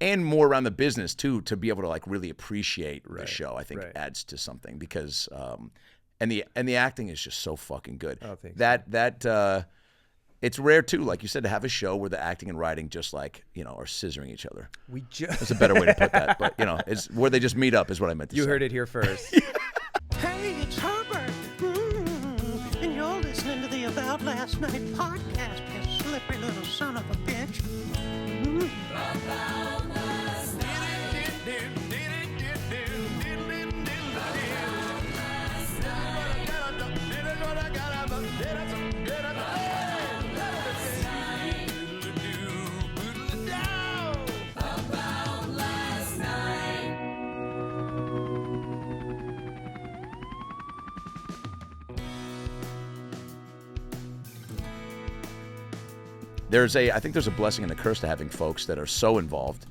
and more around the business too, to be able to like really appreciate the show, I think adds to something because and the acting is just so fucking good. Oh, thanks. That it's rare too, like you said, to have a show where the acting and writing just like, you know, are scissoring each other. That's a better way to put that, but you know, it's where they just meet up is what I meant to say. You heard it here first. Hey, it's Herbert. And you're listening to the About Last Night podcast, you slippery little son of a bitch. About last night. I think there's a blessing and a curse to having folks that are so involved,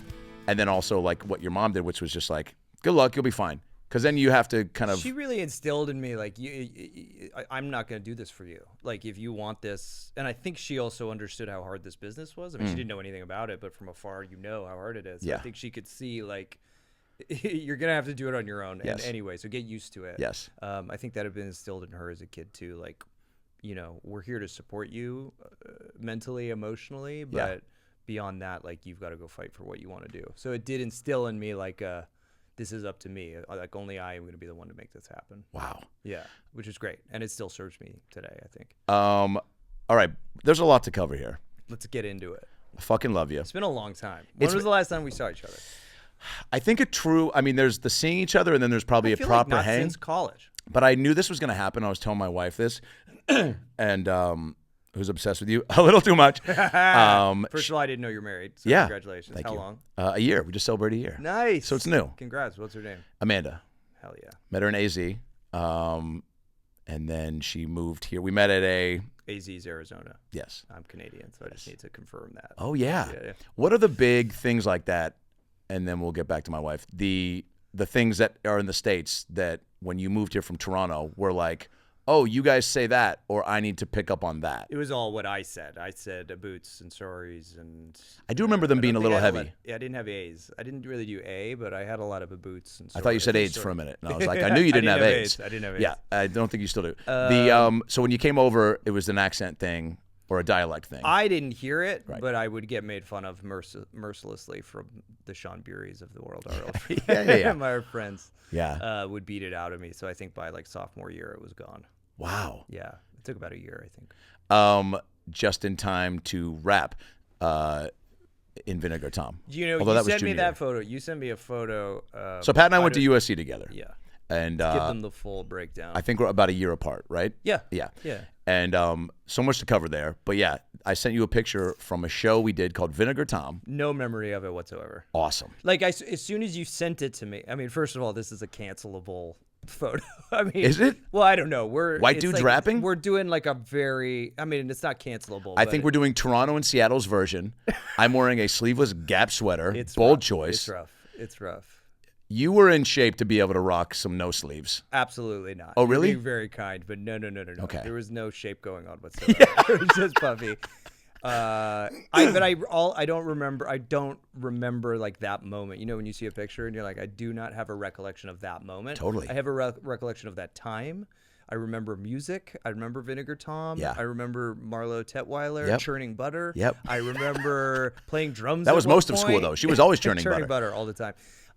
and then also like what your mom did, which was just like, good luck, you'll be fine. Because then you have to kind of. She really instilled in me like, I'm not going to do this for you. Like if you want this, and I think she also understood how hard this business was. I mean, she didn't know anything about it, but from afar, you know how hard it is. Yeah. I think she could see like, you're going to have to do it on your own. Yes. And anyway, so get used to it. Yes. I think that had been instilled in her as a kid too. Like, you know, we're here to support you mentally, emotionally, but beyond that, like you've got to go fight for what you want to do. So it did instill in me like, this is up to me. Like only I am going to be the one to make this happen. Wow. Yeah, which is great, and it still serves me today, I think. All right, there's a lot to cover here. Let's get into it. I fucking love you. It's been a long time. When was the last time we saw each other? I think I mean, there's the seeing each other, and then there's probably I a feel proper like not hang. since college. But I knew this was going to happen. I was telling my wife this, and who's obsessed with you a little too much. First of all, I didn't know you're married. So yeah. Congratulations. Thank How you. long? A year. We just celebrated a year. Nice. So it's new. Congrats. What's her name? Amanda. Hell yeah. Met her in AZ, and then she moved here. We met at a. AZ's Arizona. Yes. I'm Canadian, so I just need to confirm that. Oh yeah. Yeah. What are the big things like that? And then we'll get back to my wife. The things that are in the States that when you moved here from Toronto were like, oh, you guys say that, or I need to pick up on that. It was all what I said. I said boots and sorries, and I do remember them being a little heavy. Yeah, I didn't have A's. I didn't really do A, but I had a lot of boots and sorries. I thought you said AIDS for a minute, and I was like, I knew you didn't have AIDS. I didn't have AIDS. Yeah, I don't think you still do. So when you came over, it was an accent thing or a dialect thing. I didn't hear it, Right. but I would get made fun of mercilessly from the Sean Burys of the world. Yeah. My friends would beat it out of me. So I think by like sophomore year, it was gone. Wow. Yeah, it took about a year, I think. Just in time to rap in Vinegar Tom. You know, Although you that was sent me junior that year. photo. You sent me a photo. So Pat and I went to USC together. Yeah. And give them the full breakdown. I think we're about a year apart, right? Yeah. Yeah. Yeah. And so much to cover there. But yeah, I sent you a picture from a show we did called Vinegar Tom. No memory of it whatsoever. Awesome. Like as soon as you sent it to me, I mean, first of all, this is a cancelable photo. I mean, is it? Well, I don't know. White dudes like, rapping? We're doing like a very. I mean, it's not cancelable. I think we're doing Toronto and Seattle's version. I'm wearing a sleeveless Gap sweater. It's bold rough. choice. It's rough. It's rough. You were in shape to be able to rock some no sleeves. Absolutely not. Oh, really? You're being very kind, but no. Okay. There was no shape going on whatsoever. It was just puffy. I don't remember like that moment. You know, when you see a picture and you're like, I do not have a recollection of that moment. Totally. I have a recollection of that time. I remember music. I remember Vinegar Tom. Yeah. I rember Marlo Tetweiler churning butter. Yep. I remember playing drums. That was at one most of school, point. though. She was always churning butter all the time.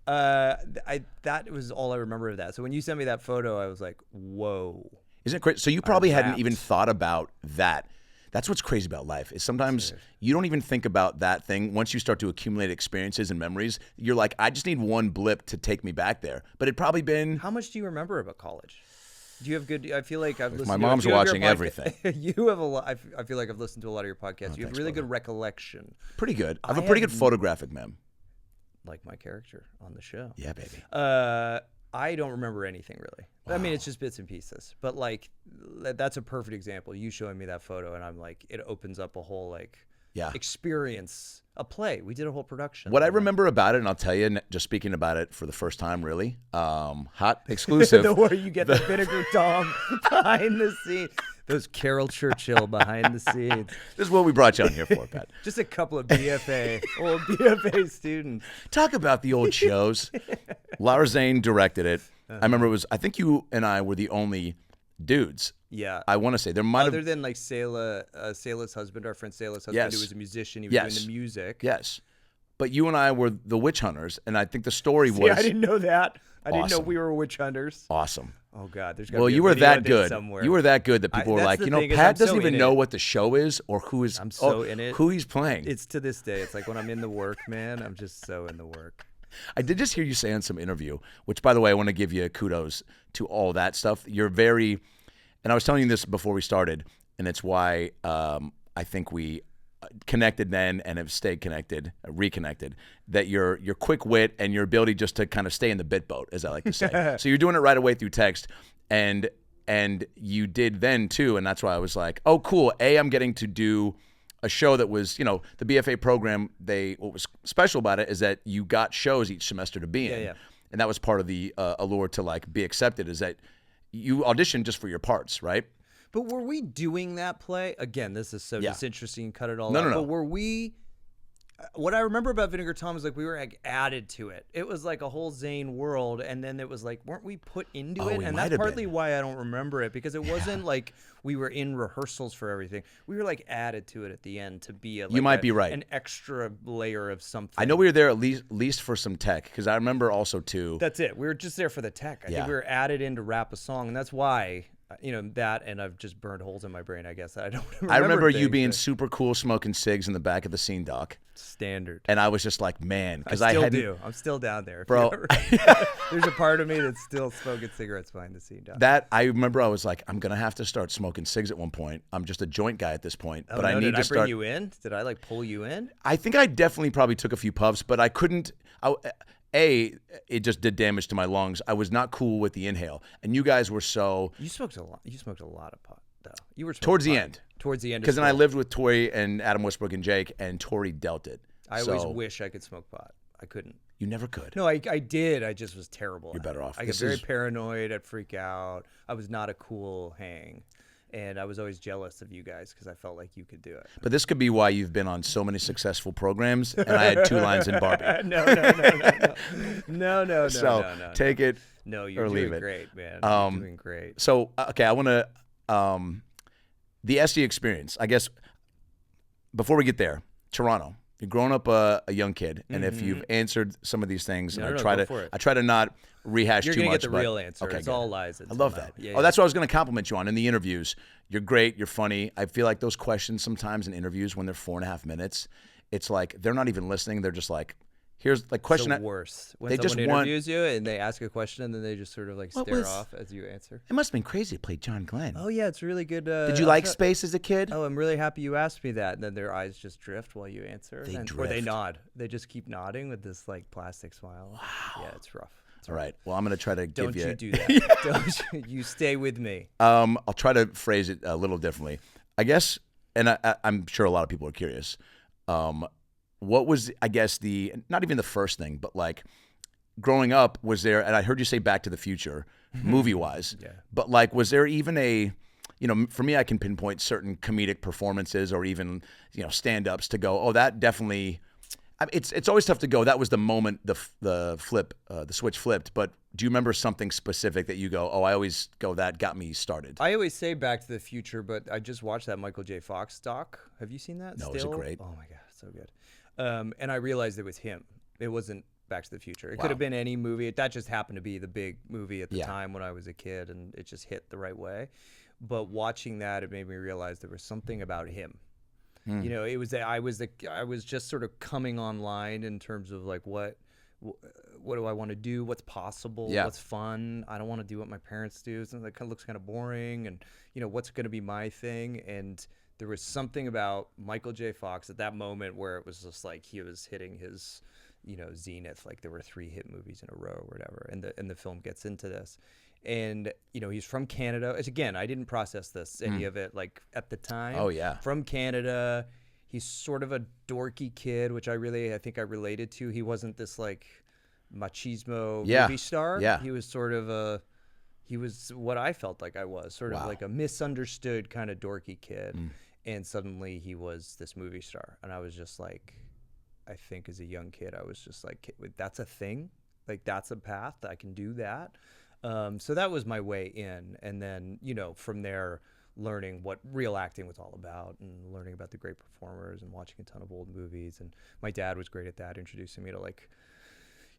That was all I remember of that. So when you sent me that photo, I was like, whoa. Isn't it crazy? So you probably hadn't rapped. even thought about that. That's what's crazy about life is sometimes you don't even think about that thing. Once you start to accumulate experiences and memories, you're like, I just need one blip to take me back there. But it'd probably been. How much do you remember about college? Do you have good? I feel like I've listened. My to mom's a few of your watching everything. You have a lot. I feel like I've listened to a lot of your podcasts. You have thanks, really brother. good recollection. Pretty good. I have a pretty good photographic mem. Like my character on the show. Yeah, baby. I don't remember anything really. Wow. I mean, it's just bits and pieces. But like, that's a perfect example. You showing me that photo, and I'm like, it opens up a whole like experience a play. We did a whole production. What I remember about it, and I'll tell you, just speaking about it for the first time, really, hot exclusive. Where you get the Vinegar Tom behind the scenes. Those Carol Churchill behind the scenes. This is what we brought you on here for, Pat. Just a couple of old BFA students. Talk about the old shows. Laura Zane directed it. I remember I think you and I were the only dudes. Yeah. I want to say there might Other than like Selah's husband, our friend Selah's husband, who was a musician. He was doing the music. Yes. But you and I were the witch hunters, and I think the story was... I didn't know that. I didn't know Awesome. we were witch hunters. Awesome. Oh, God. There's got to Well, be a you were video that of it good. somewhere. You were that good that people were that's like, the you know, thing is Pat I'm doesn't so even in know it. what the show is or who is... I'm so in it. Who he's playing. It's to this day. It's like when I'm in the work, man, I'm just so in the work. I did just hear you say on some interview, which, by the way, I want to give you kudos to all that stuff. You're very... And I was telling you this before we started, and it's why I think we connected then and have stayed connected, reconnected, that your quick wit and your ability just to kind of stay in the bit boat, as I like to say. So you're doing it right away through text, and you did then too, and that's why I was like, oh, cool. I'm getting to do a show that was, the BFA program, what was special about it is that you got shows each semester to be in. Yeah. And that was part of the allure to like be accepted, is that you auditioned just for your parts, right? But were we doing that play? Again, this is so disinteresting. Cut it all No, out. no, no. But were we... What I remember about Vinegar Tom is like we were like added to it. It was like a whole Zane world, and then it was like, weren't we put into it? We And might that's have partly been. why I don't remember it, because it wasn't like we were in rehearsals for everything. We were like added to it at the end to be You might be right. an extra layer of something. I know we were there at least for some tech, because I remember also too. That's it. We were just there for the tech. I think we were added in to rap a song, and that's why, that, and I've just burned holes in my brain, I guess. I don't remember. I remember you things being that- super cool, smoking cigs in the back of the scene dock. standard. And I was just like, man, because I I still hadn't. do. I'm still down there. If Bro. you there's a part of me that's still smoking cigarettes behind the scene. Down. That I remember, I was like, I'm gonna have to start smoking cigs at one point. I'm just a joint guy at this point, but I need did to I start. bring you in? Did I like pull you in? I think I definitely probably took a few puffs, but I couldn't. It just did damage to my lungs. I was not cool with the inhale, and you guys were so. You smoked a lot. You smoked a lot of pot, though. You were smoking Towards the pot. end. Towards the end. Because as then I well. lived with Tori and Adam Westbrook and Jake, and Tori dealt it. I So, always wish I could smoke pot. I couldn't. You never could. No, I did. I just was terrible. You're at better it. off. I This get very is- paranoid. I'd freak out. I was not a cool hang. And I was always jealous of you guys because I felt like you could do it. But this could be why you've been on so many successful programs, and I had 2 lines in Barbie. No. So take it. No, you're or leave doing it. great, man. You're doing great. So, okay, I want to, the SE experience, I guess, before we get there, Toronto, you're growing up a young kid, and if you've answered some of these things, and No, I go for it. try to not rehash You're too gonna much. get the but- real answer. Okay, It's good. all lies. I love that. Yeah, Oh, that's what I was going to compliment you on in the interviews. You're great. You're funny. I feel like those questions sometimes in interviews when they're 4.5 minutes, it's like they're not even listening. They're just like, here's like question. the worst. When they someone just want- interviews you and they ask a question and then they just sort of like What stare was- off as you answer. It must have been crazy to play John Glenn. Oh yeah, it's really good. Did you I'll like try- Space as a kid? Oh, I'm really happy you asked me that. And then their eyes just drift while you answer. They Or they drift. nod. They just keep nodding with this like plastic smile. Wow. Yeah, it's rough. All right. Well, I'm going to try to Don't give you do that. Don't you stay with me. I'll try to phrase it a little differently. I guess, and I'm sure a lot of people are curious. What was, I guess, not even the first thing, but like growing up, was there, and I heard you say Back to the Future, movie-wise, but like, was there even for me, I can pinpoint certain comedic performances or even, stand-ups to go, oh, that definitely, it's always tough to go, that was the moment the switch flipped, but do you remember something specific that you go, oh, I always go, that got me started? I always say Back to the Future, but I just watched that Michael J. Fox doc. Have you seen that? No, still? is it great? Oh my god, it's so good. And I realized it was him. It wasn't Back to the Future. It Wow. could have been any movie. That just happened to be the big movie at the Yeah. time when I was a kid, and it just hit the right way. But watching that, it made me realize there was something about him. It was that I was just sort of coming online in terms of like what do I want to do? What's possible? Yeah. What's fun? I don't want to do what my parents do. So that kind of looks kind of boring. And what's going to be my thing? And there was something about Michael J. Fox at that moment where it was just like he was hitting his, zenith. Like there were 3 hit movies in a row or whatever. And the film gets into this. And he's from Canada. Again, I didn't process any of it like at the time. Oh, yeah. From Canada. He's sort of a dorky kid, which I think I related to. He wasn't this like machismo movie star. Yeah. He was sort of he was what I felt like I was, sort of like a misunderstood kind of dorky kid. And suddenly he was this movie star. And I was just like, I think as a young kid, I was just like, that's a thing? Like, that's a path? I can do that? So that was my way in. And then, you know, from there, learning what real acting was all about and learning about the great performers and watching a ton of old movies. And my dad was great at that, introducing me to, like,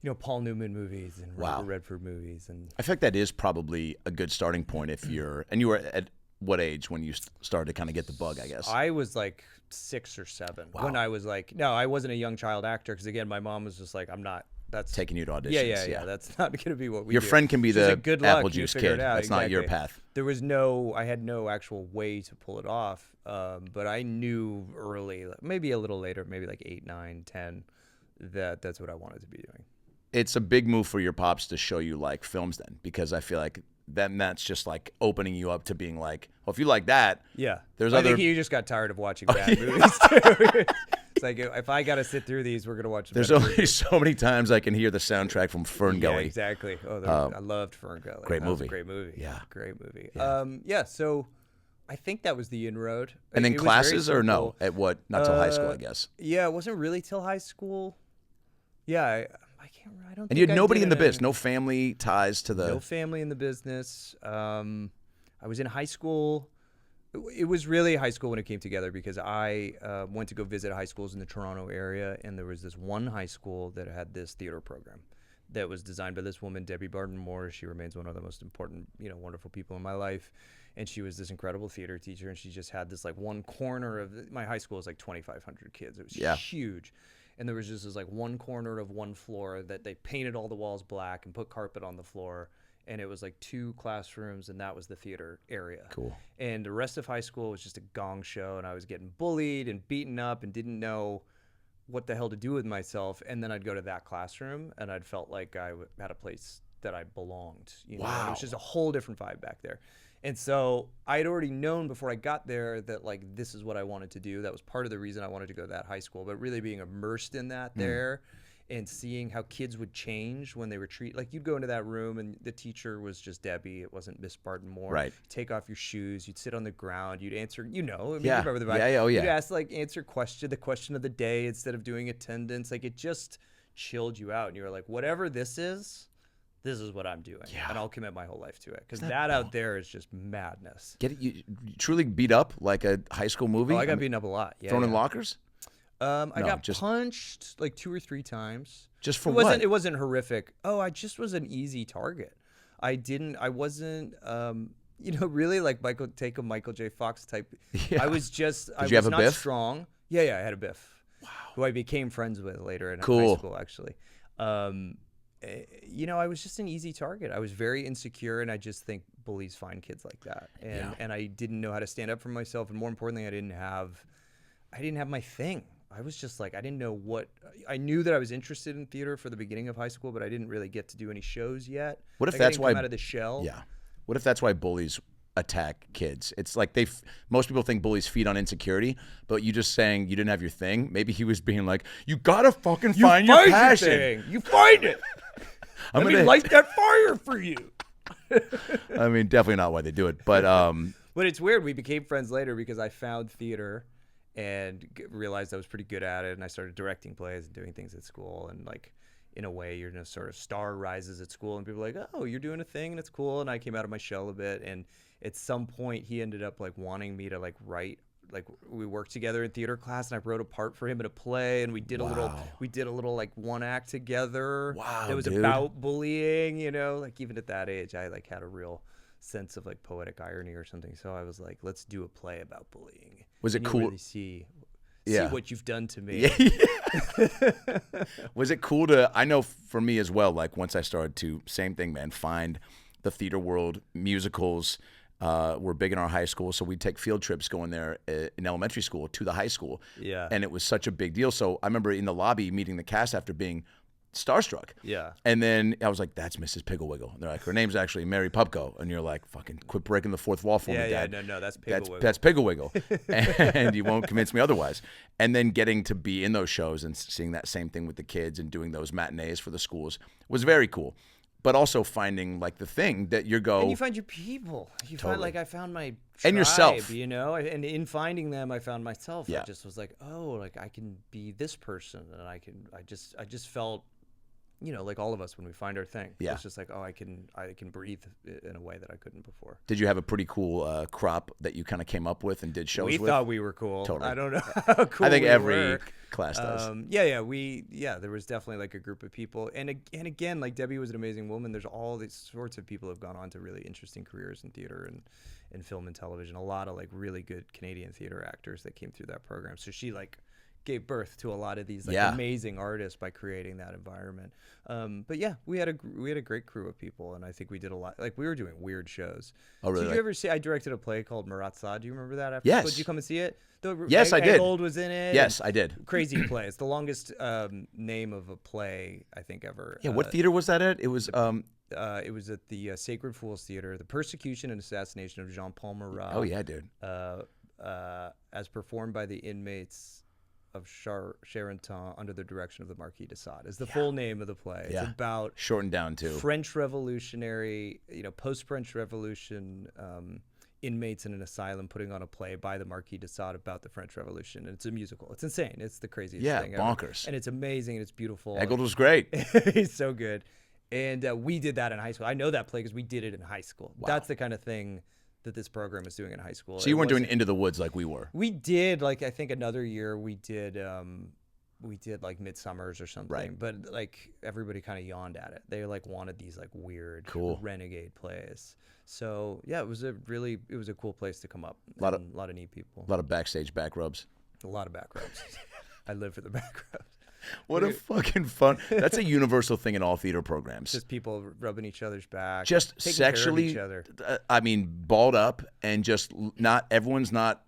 you know, Paul Newman movies and Robert Redford movies. And I feel like that is probably a good starting point if you're, and you were at what age when you started to kind of get the bug, I guess? I was like 6 or 7 when I was like, no, I wasn't a young child actor because, again, my mom was just like, I'm not. That's taking you to auditions. Yeah. That's not going to be what we Your do. friend can be the good apple luck, juice figure kid. it out. That's not your path. There was I had no actual way to pull it off. But I knew early, maybe a little later, maybe like 8, 9, 10, that's what I wanted to be doing. It's a big move for your pops to show you like films then, because I feel like that's just like opening you up to being like, well, if you like that, there's I other. think he just got tired of watching bad movies too. It's like, if I got to sit through these, we're gonna watch. There's only so many times I can hear the soundtrack from Fern Gully. Yeah, exactly. Oh, I loved Fern Gully. Great movie. Was a great movie. Yeah, great movie. Yeah. So I think that was the inroad. And then classes or no? At what? Not till high school, I guess. Yeah, it wasn't really till high school. Yeah, I can't. I don't. And you had nobody in the biz, no family ties to the. No family in the business. I was in high school. It was really high school when it came together because I went to go visit high schools in the Toronto area, and there was this one high school that had this theater program that was designed by this woman, Debbie Barton-Moore. She remains one of the most important, wonderful people in my life, and she was this incredible theater teacher, and she just had this like one corner of my high school was like 2,500 kids. It was huge. And there was just this like one corner of one floor that they painted all the walls black and put carpet on the floor. And it was like 2 classrooms, and that was the theater area. Cool. And the rest of high school was just a gong show, and I was getting bullied and beaten up and didn't know what the hell to do with myself. And then I'd go to that classroom, and I'd felt like I had a place that I belonged. Wow. And it was just a whole different vibe back there. And so I had already known before I got there that like this is what I wanted to do. That was part of the reason I wanted to go to that high school. But really being immersed in that there. And seeing how kids would change when they were treated. Like, you'd go into that room, and the teacher was just Debbie. It wasn't Miss Barton-Moore. Right. You'd take off your shoes. You'd sit on the ground. You'd answer, you remember the vibe. You'd ask, answer the question of the day instead of doing attendance. Like, it just chilled you out. And you were like, whatever this is what I'm doing. Yeah. And I'll commit my whole life to it. Because that out there is just madness. Get it? You truly beat up like a high school movie? Oh, I got beaten up a lot. Yeah, thrown in lockers? I got punched like 2 or 3 times. Just for what? It wasn't horrific. Oh, I just was an easy target. I wasn't, really like Michael J. Fox type. Yeah. I was just, I was not strong. Yeah, I had a biff. Wow. Who I became friends with later in high school, actually. I was just an easy target. I was very insecure, and I just think bullies find kids like that. And I didn't know how to stand up for myself, and more importantly, I didn't have my thing. I was just like, I didn't know I knew that I was interested in theater for the beginning of high school, but I didn't really get to do any shows yet. What if that's why? Come out of the shell. Yeah. What if that's why bullies attack kids? It's like most people think bullies feed on insecurity, but you just saying you didn't have your thing. Maybe he was being like, you gotta fucking find your passion. You find it. Let me light that fire for you. I mean, definitely not why they do it, but But it's weird. We became friends later because I found theater and realized I was pretty good at it, and I started directing plays and doing things at school. And like, in a way, you're just sort of star rises at school, and people are like, oh, you're doing a thing, and it's cool. And I came out of my shell a bit, and at some point, he ended up like wanting me to like write. Like, we worked together in theater class, and I wrote a part for him in a play, and we did a little like one act together. Wow, it was about bullying, like even at that age, I like had a real sense of like poetic irony or something. So I was like, let's do a play about bullying. Was it cool? Really see what you've done to me. Was it cool to? I know for me as well. Like, once I started to, same thing, man. Find the theater world, musicals. Were big in our high school, so we'd take field trips going there in elementary school to the high school. Yeah, and it was such a big deal. So I remember in the lobby meeting the cast after being starstruck. Yeah. And then I was like, that's Mrs. Pigglewiggle. And they're like, her name's actually Mary Pupko. And you're like, fucking quit breaking the fourth wall for me, Dad. No, that's Pigglewiggle. That's Pigglewiggle. And you won't convince me otherwise. And then getting to be in those shows and seeing that same thing with the kids and doing those matinees for the schools was very cool. But also finding like the thing that you go. And you find your people. You find like I found my tribe, and yourself. You know, and in finding them, I found myself. Yeah. I just was like, oh, like I can be this person, and I just felt, you know, like all of us when we find our thing. Yeah. It's just like, oh, I can breathe in a way that I couldn't before. Did you have a pretty cool crop that you kind of came up with and did shows with? We thought we were cool. Totally. I don't know how cool I think we every were. class does. There was definitely like a group of people, and again, like Debbie was an amazing woman. There's all these sorts of people who have gone on to really interesting careers in theater and film and television. A lot of like really good Canadian theater actors that came through that program. So she like gave birth to a lot of these like amazing artists by creating that environment. But yeah, we had a great crew of people, and I think we did a lot. Like we were doing weird shows. Oh really? Did you ever see? I directed a play called Maratza. Do you remember that? Yes. Did you come and see it? Yes, I did. Gold was in it. Yes, I did. Crazy play. It's the longest name of a play I think ever. Yeah. What theater was that at? It was. It was at the Sacred Fools Theater. The Persecution and Assassination of Jean-Paul Marat. Oh yeah, dude. As performed by the inmates of Charenton under the direction of the Marquis de Sade is the full name of the play. It's about shortened down to French Revolutionary, post-French Revolution inmates in an asylum putting on a play by the Marquis de Sade about the French Revolution. And it's a musical. It's insane. It's the craziest thing ever. Bonkers. And it's amazing and it's beautiful. Eggold was great. He's so good. And we did that in high school. I know that play because we did it in high school. Wow. That's the kind of thing that this program is doing in high school. So you weren't doing Into the Woods like we were. We did, like, I think another year we did like Midsummers or something. Right. But like everybody kind of yawned at it. They like wanted these like weird renegade plays. So yeah, it was a cool place to come up. A lot of neat people. A lot of backstage back rubs. A lot of back rubs. I live for the back rubs. What a fucking fun. That's a universal thing in all theater programs. Just people rubbing each other's back. Just sexually, care of each other. I mean, balled up and just everyone's not,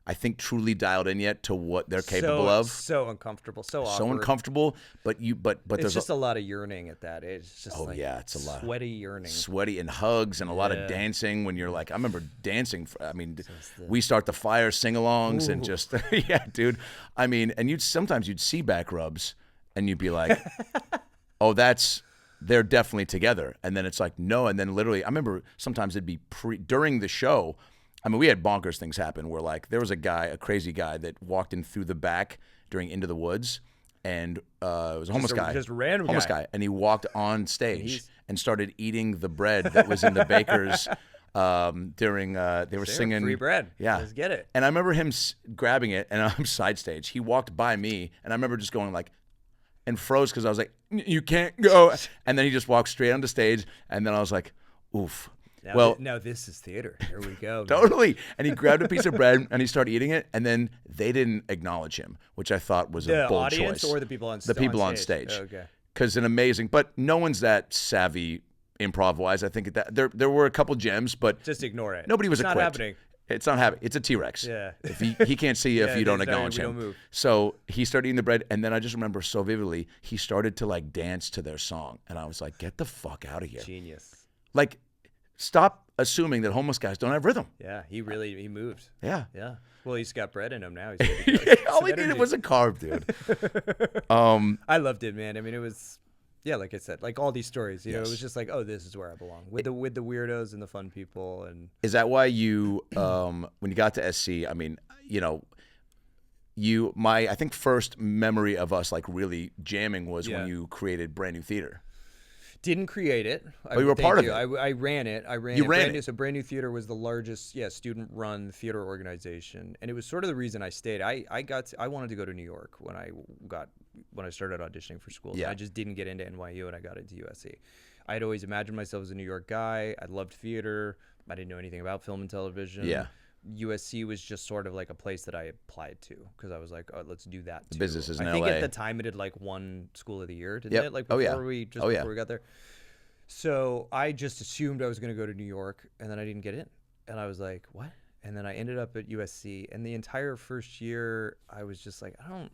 I think, truly dialed in yet to what they're capable of. So uncomfortable, so awkward. So uncomfortable, but it's there's just a lot of yearning at that age. It's just it's a lot. Sweaty yearning. Sweaty and hugs and a lot of dancing when you're like, I remember dancing. We start the fire sing-alongs and just, dude. I mean, and sometimes you'd see back rubs and you'd be like, oh, they're definitely together. And then it's like, no. And then literally, I remember sometimes it'd be during the show. I mean, we had bonkers things happen where like there was a crazy guy that walked in through the back during Into the Woods, and it was a homeless guy. Just a random homeless guy. And he walked on stage and started eating the bread that was in the baker's during they were singing free bread. Yeah. Let's get it. And I remember him grabbing it, and I'm side stage. He walked by me, and I remember just going like, and froze because I was like, you can't go. And then he just walked straight onto stage, and then I was like, oof. Now this is theater. Here we go. Totally. And he grabbed a piece of bread and he started eating it, and then they didn't acknauledge him, which I thought was a bold choice. The audience or the people on stage? The people on stage. Oh, okay. Because but no one's that savvy improv-wise. I think that there were a couple gems, but just ignore it. Nobody was equipped. Not happening. It's not happening. It's a T-Rex. Yeah. If he can't see you if you don't acknowledge him. Don't move. So he started eating the bread, and then I just remember so vividly, he started to like dance to their song, and I was like, get the fuck out of here. Genius. Like, stop assuming that homeless guys don't have rhythm. Yeah, he moved. Yeah. Yeah. Well, he's got bread in him now. All he needed was a carb, dude. I loved it, man. I mean, it was, like I said, like all these stories, you know, it was just like, oh, this is where I belong with the weirdos and the fun people. And is that why you, when you got to SC, I mean, I think first memory of us like really jamming was when you created Brand New Theater. Didn't create it. Oh, you were part of it. I ran it. You ran it. So Brand New Theater was the largest, student-run theater organization, and it was sort of the reason I stayed. I wanted to go to New York when I started auditioning for schools. Yeah. I just didn't get into NYU, and I got into USC. I had always imagined myself as a New York guy. I loved theater. I didn't know anything about film and television. Yeah. USC was just sort of like a place that I applied to because I was like, oh, let's do that too. The business is in I think LA. at the time it had like won School of the Year, didn't it? Like before we got there. So I just assumed I was going to go to New York, and then I didn't get in. And I was like, what? And then I ended up at USC, and the entire first year I was just like, I don't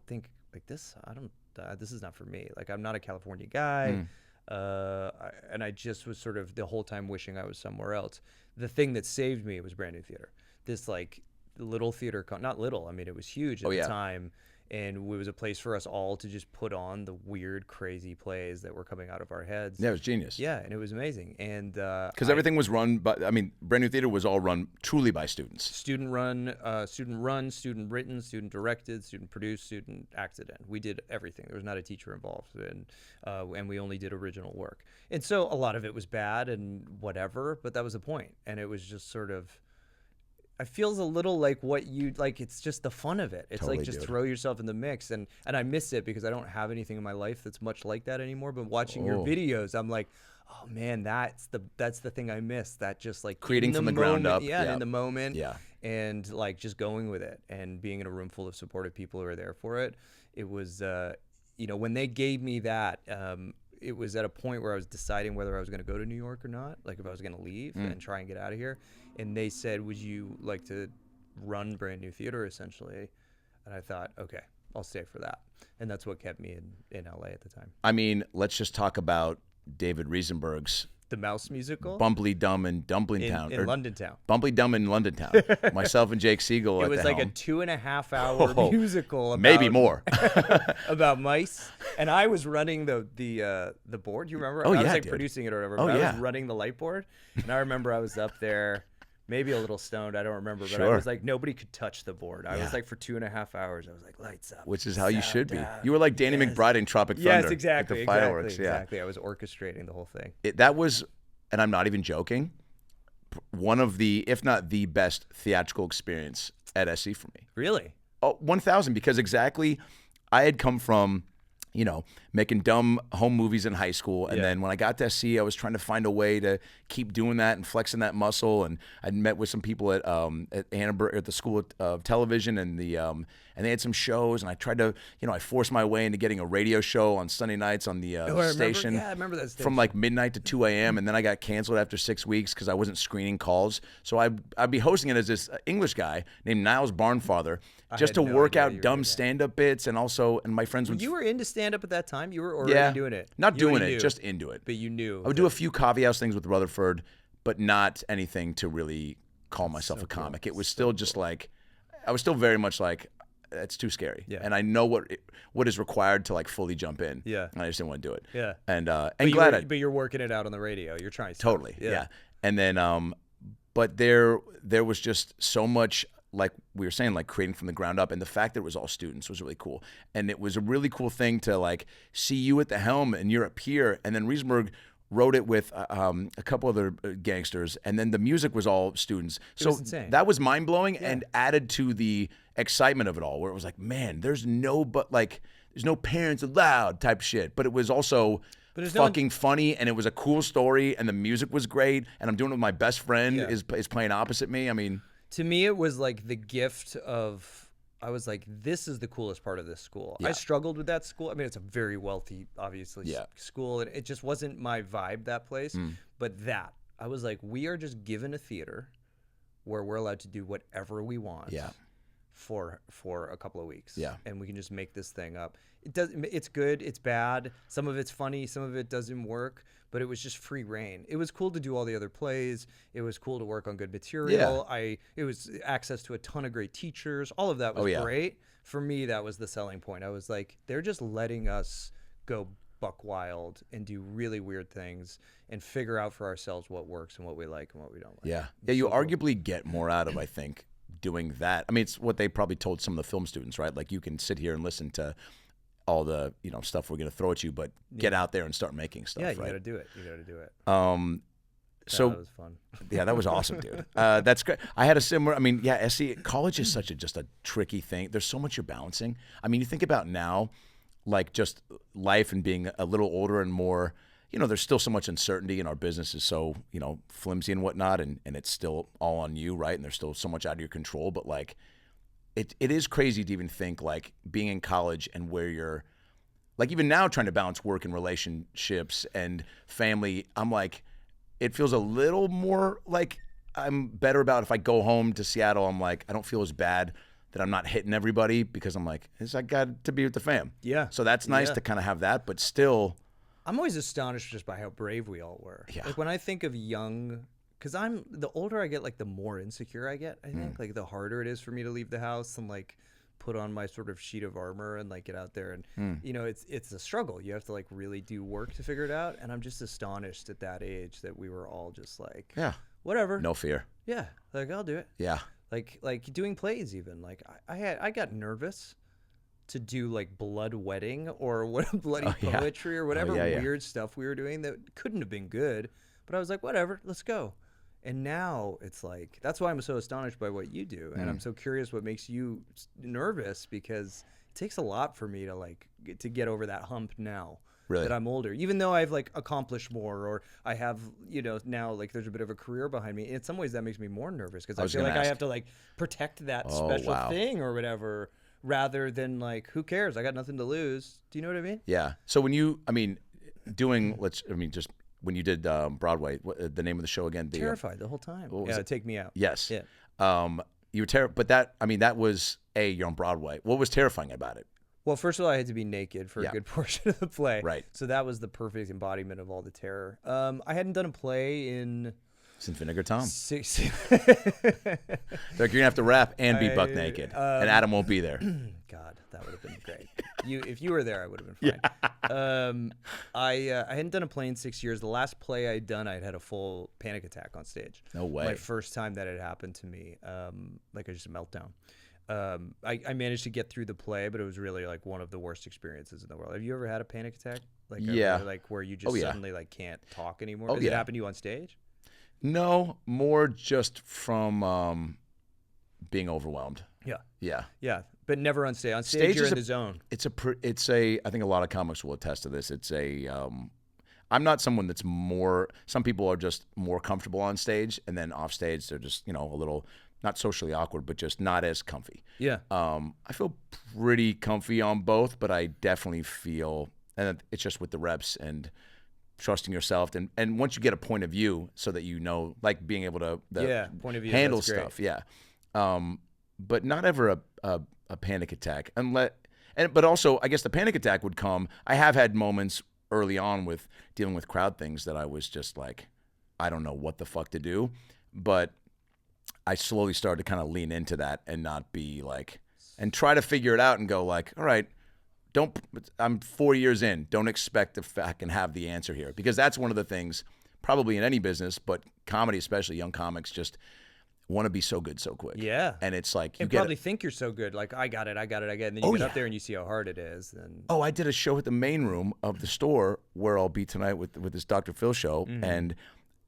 think like this. I don't this is not for me. Like, I'm not a California guy. And I just was sort of the whole time wishing I was somewhere else. The thing that saved me was Brand New Theater. This like little theater, not little, I mean, it was huge at the time. And it was a place for us all to just put on the weird, crazy plays that were coming out of our heads. Yeah, it was genius. Yeah, and it was amazing. And because everything was run by, I mean, Brand New Theater was all run truly by students. Student run, student written, student directed, student produced, student acted in. We did everything. There was not a teacher involved, and we only did original work. And so a lot of it was bad and whatever, but that was the point. And it was just sort of, it feels a little like what you like. It's just the fun of it. It's Totally, like just throw yourself in the mix, and I miss it because I don't have anything in my life that's much like that anymore. But watching your videos, I'm like, oh man, that's the thing I miss. That just like Creating from the ground up, in the moment, and like just going with it and being in a room full of supportive people who are there for it. It was, when they gave me that. It was at a point where I was deciding whether I was going to go to New York or not, like if I was going to leave and try and get out of here. And they said, would you like to run Brand New Theater, essentially? And I thought, okay, I'll stay for that. And that's what kept me in LA at the time. I mean, let's just talk about David Riesenberg's The Mouse musical? Bumbly Dumb in Dumpling Town. In London Town. Bumbly Dumb in London Town. Myself and Jake Siegel at the helm. It was like a 2.5 hour musical about, maybe more. about mice. And I was running the board. You remember? Oh, I was yeah, like dude. producing it or whatever. Oh, but I yeah. was running the light board. And I remember I was up there, maybe a little stoned. I don't remember. But I Sure. was like, nobody could touch the board. I was like, for 2.5 hours, I was like, lights up. Which is how you should be. sound You were like Danny Yes. McBride in Tropic Thunder. Yes, exactly. With the fireworks. Exactly. I was orchestrating the whole thing. That was, and I'm not even joking, one of the, if not the best theatrical experience at SE for me. Really? Oh, 1,000, because exactly, I had come from, making dumb home movies in high school. And then when I got to SC, I was trying to find a way to keep doing that and flexing that muscle. And I'd met with some people at Annenberg, at the School of Television, and and they had some shows. And I tried to, I forced my way into getting a radio show on Sunday nights on the station. Yeah, I remember that station. From like midnight to 2 a.m. And then I got canceled after 6 weeks because I wasn't screening calls. So I'd be hosting it as this English guy named Niles Barnfather, just to work out dumb stand-up bits. And my friends would... You were into stand-up at that time? You were already doing it? Not You doing already it, knew. just into it. But you knew. I would do a few coffee house things with Rutherford, but not anything to really call myself a comic. It was still just like, I was still very much like, it's too scary. Yeah. And I know what is required to like fully jump in. Yeah. And I just didn't want to do it. Yeah. And But you're working it out on the radio. You're trying stuff. Totally. Yeah. And then, but there was just so much, like we were saying, like creating from the ground up, and the fact that it was all students was really cool. And it was a really cool thing to like see you at the helm and you're a peer, and then Riesenberg wrote it with a couple other gangsters, and then the music was all students. So was insane. that was mind blowing and added to the excitement of it all, where it was like, man, there's no parents allowed type shit, but it was also fucking funny, and it was a cool story, and the music was great, and I'm doing it with my best friend is playing opposite me. I mean, to me, it was like the gift of, I was like, this is the coolest part of this school. I struggled with that school. I mean, it's a very wealthy, obviously, school, and it just wasn't my vibe, that place. But I was like, we are just given a theater where we're allowed to do whatever we want for a couple of weeks. And we can just make this thing up. It's good, it's bad. Some of it's funny, some of it doesn't work. But it was just free reign. It was cool to do all the other plays. It was cool to work on good material. It was access to a ton of great teachers. All of that was great. For me, that was the selling point. I was like, they're just letting us go buck wild and do really weird things and figure out for ourselves what works and what we like and what we don't like. Yeah, you arguably get more out of, I think, doing that. I mean, it's what they probably told some of the film students, right? Like, you can sit here and listen to all the stuff we're going to throw at you, but get out there and start making stuff. Yeah, you right? got to do it. So that was fun. Yeah, that was awesome, dude. That's great. I had a similar. I mean, yeah, SC college is such just a tricky thing. There's so much you're balancing. I mean, you think about now, like just life and being a little older and more. There's still so much uncertainty, and our business is so flimsy and whatnot, and it's still all on you, right? And there's still so much out of your control, but like. It is crazy to even think like being in college and where you're like even now trying to balance work and relationships and family. I'm like, it feels a little more like I'm better about if I go home to Seattle. I'm like, I don't feel as bad that I'm not hitting everybody because I'm like, I got to be with the fam. Yeah. So that's nice to kind of have that, but still. I'm always astonished just by how brave we all were. Yeah. Like when I think of young, because the older I get, like the more insecure I get, I think. Like the harder it is for me to leave the house and like put on my sort of sheet of armor and like get out there. And, you know, it's a struggle. You have to like really do work to figure it out. And I'm just astonished at that age that we were all just like, whatever. No fear. Yeah. Like I'll do it. Yeah. Like doing plays even. Like I got nervous to do like blood wedding or what bloody poetry or whatever weird stuff we were doing that couldn't have been good. But I was like, whatever, let's go. And now it's like, that's why I'm so astonished by what you do. And I'm so curious what makes you nervous, because it takes a lot for me to like to get over that hump now. Really? That I'm older, even though I've like accomplished more, or I have, you know, now like there's a bit of a career behind me. In some ways that makes me more nervous because I feel like I have to like protect that special thing or whatever, rather than like, who cares? I got nothing to lose. Do you know what I mean? Yeah. So when you, just when you did Broadway, the name of the show again? Terrified the whole time. Yeah, Take Me Out. Yes. Yeah. You were terrified, but that was you're on Broadway. What was terrifying about it? Well, first of all, I had to be naked for a good portion of the play. Right. So that was the perfect embodiment of all the terror. I hadn't done a play in... Since Vinegar Tom. 6... Like, you're going to have to rap and be buck naked. And Adam won't be there. God, that would have been great. If you were there, I would have been fine. I hadn't done a play in 6 years. The last play I'd done, I'd had a full panic attack on stage. No way. My first time that had happened to me. Just a meltdown. I managed to get through the play, but it was really like one of the worst experiences in the world. Have you ever had a panic attack? Like, like where you just suddenly like can't talk anymore? Does it happen to you on stage? No, more just from being overwhelmed. Yeah. But never on stage. On stage you're in the zone. It's a. I think a lot of comics will attest to this. It's a. I'm not someone that's more. Some people are just more comfortable on stage, and then off stage they're just a little. Not socially awkward, but just not as comfy. Yeah. I feel pretty comfy on both, but I definitely feel, and it's just with the reps and trusting yourself, and once you get a point of view, so that you know, like being able to point of view, handle stuff. Yeah. But not ever a panic attack, but also I guess the panic attack would come. I have had moments early on with dealing with crowd things that I was just like, I don't know what the fuck to do, but I slowly started to kind of lean into that and not be like, and try to figure it out and go like, all right, I'm 4 years in. Don't expect to fucking have the answer here, because that's one of the things probably in any business, but comedy, especially young comics, just want to be so good so quick. Yeah. And it's like, you probably think you're so good. Like, I got it. And then you get up there and you see how hard it is. And I did a show at the main room of the store where I'll be tonight with this Dr. Phil show.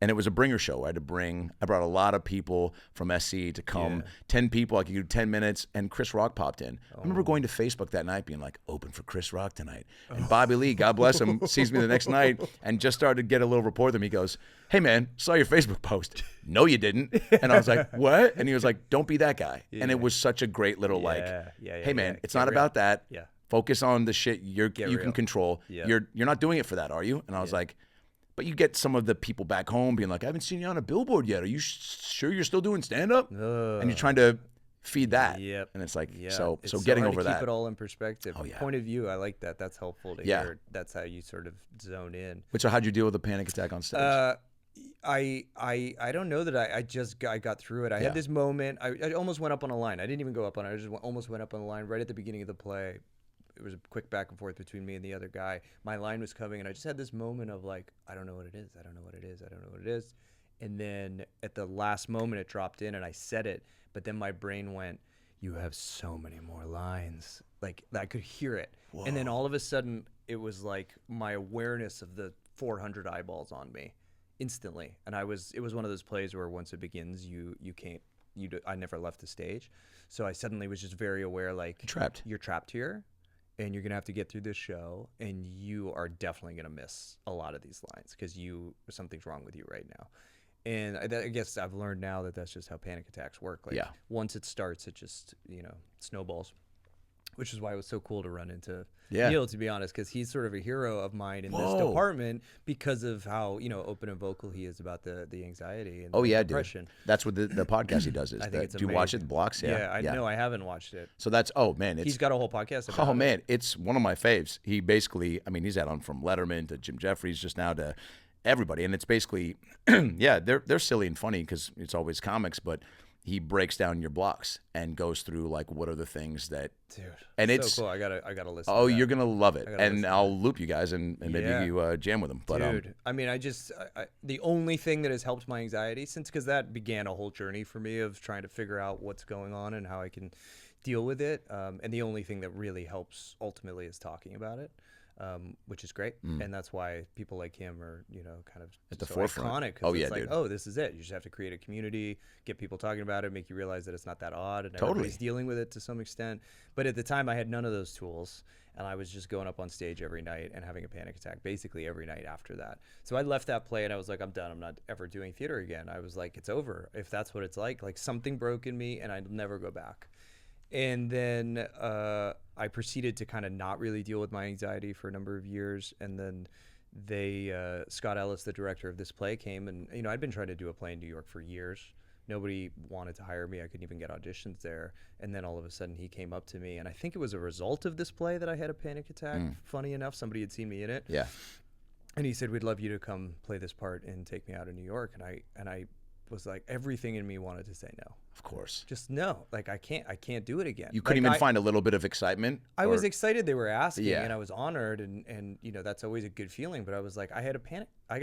And it was a bringer show. I brought a lot of people from SC to come, 10 people. I could do 10 minutes, and Chris Rock popped in. I remember going to Facebook that night being like, open for Chris Rock tonight. And Bobby Lee, God bless him, sees me the next night and just started to get a little rapport with him. He goes, hey, man, saw your Facebook post. No, you didn't. And I was like, what? And he was like, don't be that guy. Yeah. And it was such a great little hey, man, it's not about that. Yeah. Focus on the shit you can control. Yeah. You're not doing it for that, are you? And I was like, but you get some of the people back home being like, I haven't seen you on a billboard yet. Are you sure you're still doing stand-up? And you're trying to feed that. Yep. And it's like, so getting over that. Keep it all in perspective. Oh, yeah. Point of view, I like that. That's helpful to hear. That's how you sort of zone in. So how'd you deal with a panic attack on stage? I don't know that I got through it. I had this moment. I almost went up on a line. I didn't even go up on it. I just almost went up on a line right at the beginning of the play. It was a quick back and forth between me and the other guy. My line was coming, and I just had this moment of like, I don't know what it is. I don't know what it is. I don't know what it is. And then at the last moment, it dropped in, and I said it. But then my brain went, you have so many more lines. Like, I could hear it. Whoa. And then all of a sudden, it was like my awareness of the 400 eyeballs on me instantly. And it was one of those plays where once it begins, I never left the stage. So I suddenly was just very aware, like, you're trapped here. And you're going to have to get through this show, and you are definitely going to miss a lot of these lines because something's wrong with you right now. And I guess I've learned now that that's just how panic attacks work. Like, once it starts, it just, snowballs. which is why it was so cool to run into Yeah. Neil, to be honest, because he's sort of a hero of mine in this Whoa. department because of how, open and vocal he is about the anxiety and Oh, the yeah, depression. dude. That's what the podcast he does is. I think it's do you watch it, amazing. The Blocks? Yeah. Yeah, no, I haven't watched it. So that's, oh, man. He's got a whole podcast about Oh, it. man. It's one of my faves. He basically, I mean, he's had on from Letterman to Jim Jeffries just now to everybody. And it's basically, yeah, they're silly and funny because it's always comics, but he breaks down your blocks and goes through like what are the things that, Dude, and so it's cool. I gotta listen. Oh, to that. you're gonna love it, gotta and listen to I'll loop you guys and maybe Yeah. you jam with them. But Dude, I mean, the only thing that has helped my anxiety because that began a whole journey for me of trying to figure out what's going on and how I can deal with it. And the only thing that really helps ultimately is talking about it. Which is great, and that's why people like him are, kind of At the so forefront. iconic. 'Cause Oh, it's yeah, like, dude. oh, this is it. You just have to create a community, get people talking about it, make you realize that it's not that odd, and Totally. everybody's dealing with it to some extent. But at the time, I had none of those tools, and I was just going up on stage every night and having a panic attack basically every night after that. So I left that play, and I was like, I'm done. I'm not ever doing theater again. I was like, it's over. If that's what it's like something broke in me, and I'd never go back. And then I proceeded to kind of not really deal with my anxiety for a number of years. And then Scott Ellis, the director of this play, came and, I'd been trying to do a play in New York for years. Nobody wanted to hire me. I couldn't even get auditions there. And then all of a sudden he came up to me. And I think it was a result of this play that I had a panic attack. Funny enough, somebody had seen me in it. Yeah. And he said, we'd love you to come play this part and take me out of New York. And I was like, everything in me wanted to say no. Of course. Just no. Like I can't do it again. You couldn't Like, even find a little bit of excitement? I was excited they were asking, Yeah. and I was honored, and that's always a good feeling. But I was like, I got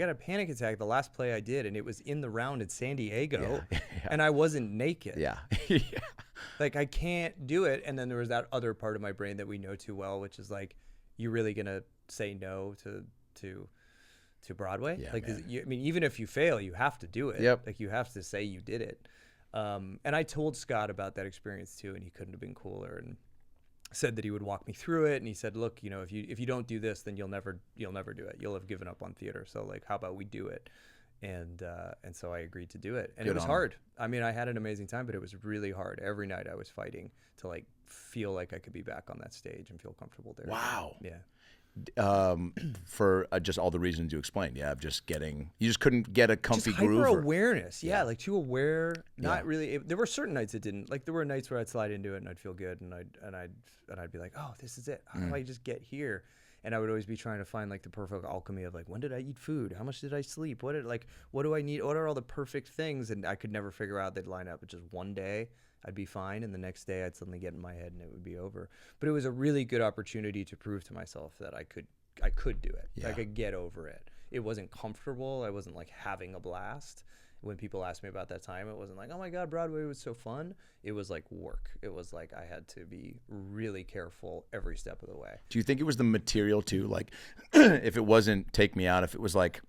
a panic attack the last play I did, and it was in the round in San Diego, and I wasn't naked. Yeah. Yeah. Like I can't do it. And then there was that other part of my brain that we know too well, which is like, you're really gonna say no to Broadway? Yeah, like, man. I mean, even if you fail, you have to do it. Yep. Like you have to say you did it. And I told Scott about that experience too, and he couldn't have been cooler, and said that he would walk me through it. And he said, look, if you don't do this, then you'll never do it. You'll have given up on theater. So like, how about we do it? And so I agreed to do it, and Good it was on him. hard. I mean, I had an amazing time, but it was really hard. Every night I was fighting to like feel like I could be back on that stage and feel comfortable there. Wow. Yeah. For just all the reasons you explained. Yeah, of just you just couldn't get a comfy just groove. hyper awareness, like too aware. Not really. There were certain nights it didn't. Like there were nights where I'd slide into it and I'd feel good, and I'd be like, oh, this is it. How do I just get here? And I would always be trying to find like the perfect alchemy of like, when did I eat food? How much did I sleep? What do I need? What are all the perfect things? And I could never figure out they'd line up. But just one day I'd be fine, and the next day I'd suddenly get in my head and it would be over. But it was a really good opportunity to prove to myself that I could do it. Yeah. I could get over it. It wasn't comfortable. I wasn't like having a blast. When people asked me about that time, it wasn't like, oh my God, Broadway was so fun. It was like work. It was like I had to be really careful every step of the way. Do you think it was the material too? Like, if it wasn't Take Me Out, if it was like,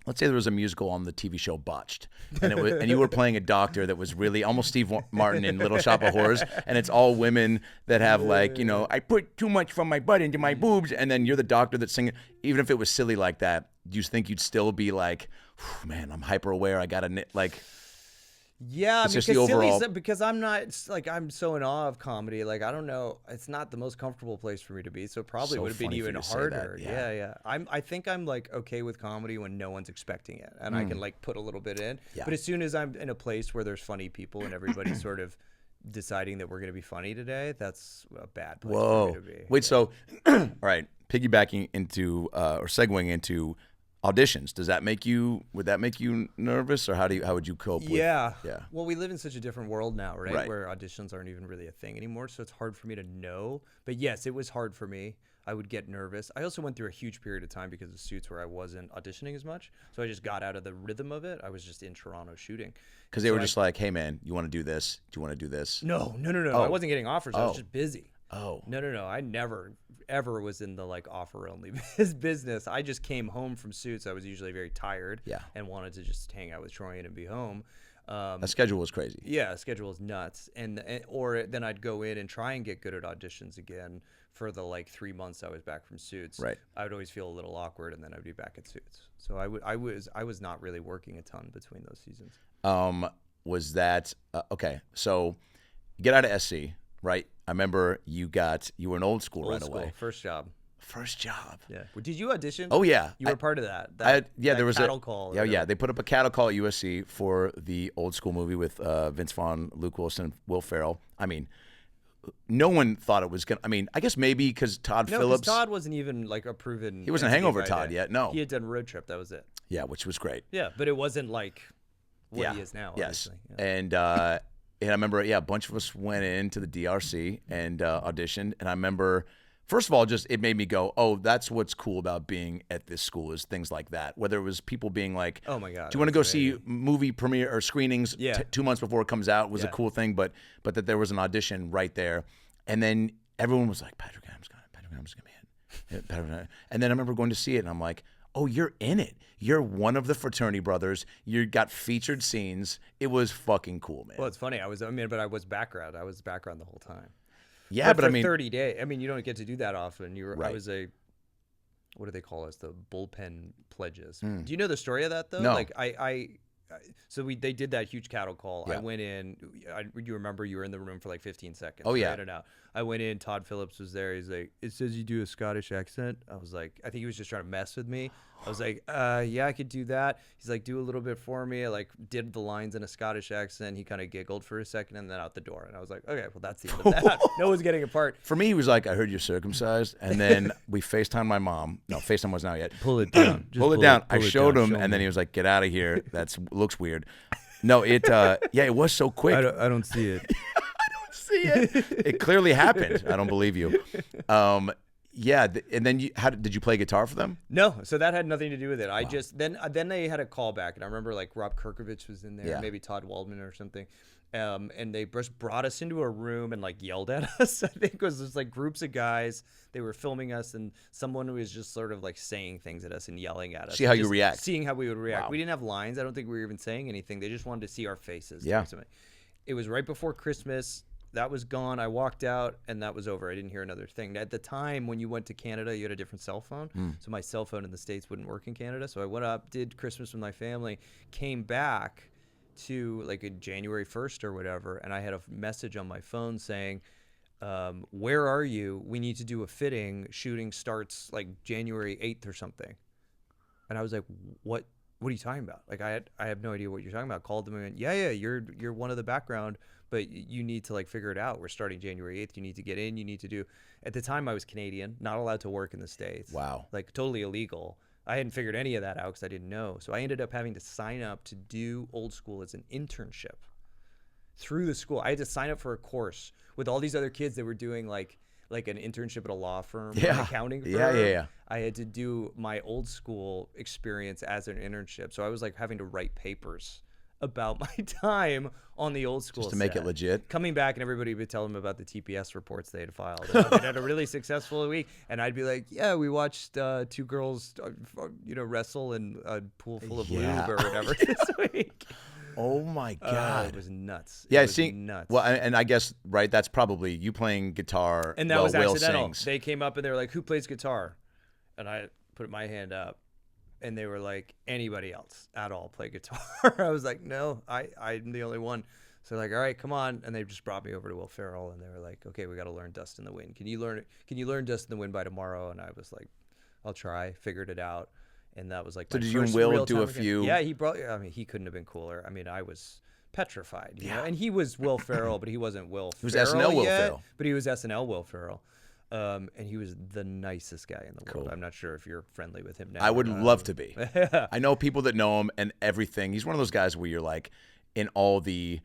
let's say there was a musical on the TV show Botched, and you were playing a doctor that was really almost Steve Martin in Little Shop of Horrors, and it's all women that have like, I put too much from my butt into my boobs, and then you're the doctor that's singing. Even if it was silly like that, do you think you'd still be like, man, I'm hyper aware. I gotta like. Yeah, It's because just the overall- because I'm not it's like I'm so in awe of comedy. Like I don't know, it's not the most comfortable place for me to be. So it probably So would have been funny for even you to say that, harder. yeah. I think I'm like okay with comedy when no one's expecting it, and I can like put a little bit in. Yeah. But as soon as I'm in a place where there's funny people and everybody's sort of deciding that we're going to be funny today, that's a bad place for me to be. Wait, so all right, piggybacking into or segueing into auditions, would that make you nervous, or how would you cope with? Yeah. Yeah. Well, we live in such a different world now, right? Right. Where auditions aren't even really a thing anymore. So it's hard for me to know. But yes, it was hard for me. I would get nervous. I also went through a huge period of time because of Suits where I wasn't auditioning as much. So I just got out of the rhythm of it. I was just in Toronto shooting. Because they were just like, hey man, you want to do this? Do you want to do this? No. Oh. I wasn't getting offers. I was just busy. Oh. No. I never ever was in the like offer only business. I just came home from Suits. I was usually very tired. Yeah. And wanted to just hang out with Troyan and be home. That schedule was crazy. Yeah, schedule is nuts. Or then I'd go in and try and get good at auditions again for the like 3 months I was back from Suits. Right. I would always feel a little awkward, and then I'd be back at Suits. So I was not really working a ton between those seasons. Was that okay? So you get out of SC, right? I remember you were an old school right away. First job. First job. Yeah. Did you audition? Oh yeah. You were part of that. There was cattle call. Yeah. They put up a cattle call at USC for the old school movie with Vince Vaughn, Luke Wilson, and Will Ferrell. I mean, no one thought it was gonna. I mean, I guess maybe because Todd Phillips. Todd wasn't even like a proven. He wasn't Hangover Todd yet. No. He had done Road Trip. That was it. Yeah, which was great. Yeah, but it wasn't like what he is now. Yes. Yeah. And I remember, a bunch of us went into the DRC and auditioned, and I remember. First of all, just it made me go, oh, that's what's cool about being at this school is things like that. Whether it was people being like, oh my God, do you want to go see movie premiere or screenings 2 months before it comes out was a cool thing, but that there was an audition right there, and then everyone was like, Patrick Adams gonna be in. And then I remember going to see it, and I'm like, oh, you're in it. You're one of the fraternity brothers. You got featured scenes. It was fucking cool, man. Well, it's funny. I was background. I was background the whole time. Yeah, but I mean, 30 days. I mean, you don't get to do that often. Right. I was what do they call us? The bullpen pledges. Do you know the story of that though? No. Like they did that huge cattle call. Yeah. I went in. You remember you were in the room for like 15 seconds. Oh yeah. Right? And out. I went in. Todd Phillips was there. He's like, it says you do a Scottish accent. I was like, I think he was just trying to mess with me. I was like, yeah, I could do that. He's like, do a little bit for me. I like did the lines in a Scottish accent. He kind of giggled for a second and then out the door. And I was like, okay, well, that's the end of that. No one's getting a part. For me, he was like, I heard you're circumcised. And then we FaceTimed my mom. No, FaceTime wasn't out yet. Pull it down. Pull it down. I showed him, and then he was like, get out of here. That looks weird. No, it was so quick. I don't see it. See it. It clearly happened. I don't believe you. Yeah, and then did you play guitar for them? No, so that had nothing to do with it. I just then they had a callback, and I remember like Rob Kirkovich was in there, maybe Todd Waldman or something, and they just brought us into a room and like yelled at us. I think it was just like groups of guys. They were filming us, and someone was just sort of like saying things at us and yelling at us. See how you react. Seeing how we would react. Wow. We didn't have lines. I don't think we were even saying anything. They just wanted to see our faces. Yeah. It was right before Christmas. That was gone. I walked out, and that was over. I didn't hear another thing. At the time, when you went to Canada, you had a different cell phone. So my cell phone in the States wouldn't work in Canada. So I went up, did Christmas with my family, came back to like a January 1st or whatever, and I had a message on my phone saying, where are you? We need to do a fitting. Shooting starts like January 8th or something. And I was like, what are you talking about? Like, I have no idea what you're talking about. Called them and went, yeah, you're one of the background, but you need to like figure it out. We're starting January 8th. You need to get in. You need to do. At the time, I was Canadian, not allowed to work in the States. Wow. Like totally illegal. I hadn't figured any of that out because I didn't know. So I ended up having to sign up to do Old School as an internship through the school. I had to sign up for a course with all these other kids that were doing like an internship at a law firm, or an accounting firm. Yeah. I had to do my Old School experience as an internship. So I was like having to write papers about my time on the Old School just to make set. it legit. Coming back and everybody would tell them about the TPS reports they had filed. And they had a really successful week, and I'd be like, "Yeah, we watched 2 girls, wrestle in a pool full of lube or whatever this week." Oh my God, it was nuts. Yeah, it was nuts. Well, and I guess right, that's probably you playing guitar. And that was accidental. Sings. They came up and they were like, "Who plays guitar?" And I put my hand up. And they were like, anybody else at all play guitar? I was like, no, I'm the only one. So they're like, all right, come on. And they just brought me over to Will Ferrell, and they were like, okay, we got to learn Dust in the Wind. Can you learn Dust in the Wind by tomorrow? And I was like, I'll try. Figured it out. And that was like, so my did you and first Will real do a time few? Yeah, he couldn't have been cooler. I mean, I was petrified. You know? And he was Will Ferrell, but he wasn't Will Ferrell. He was SNL Will yet, Ferrell. But he was SNL Will Ferrell. And he was the nicest guy in the world. Cool. I'm not sure if you're friendly with him now. I would love to be. I know people that know him and everything. He's one of those guys where you're like in all the,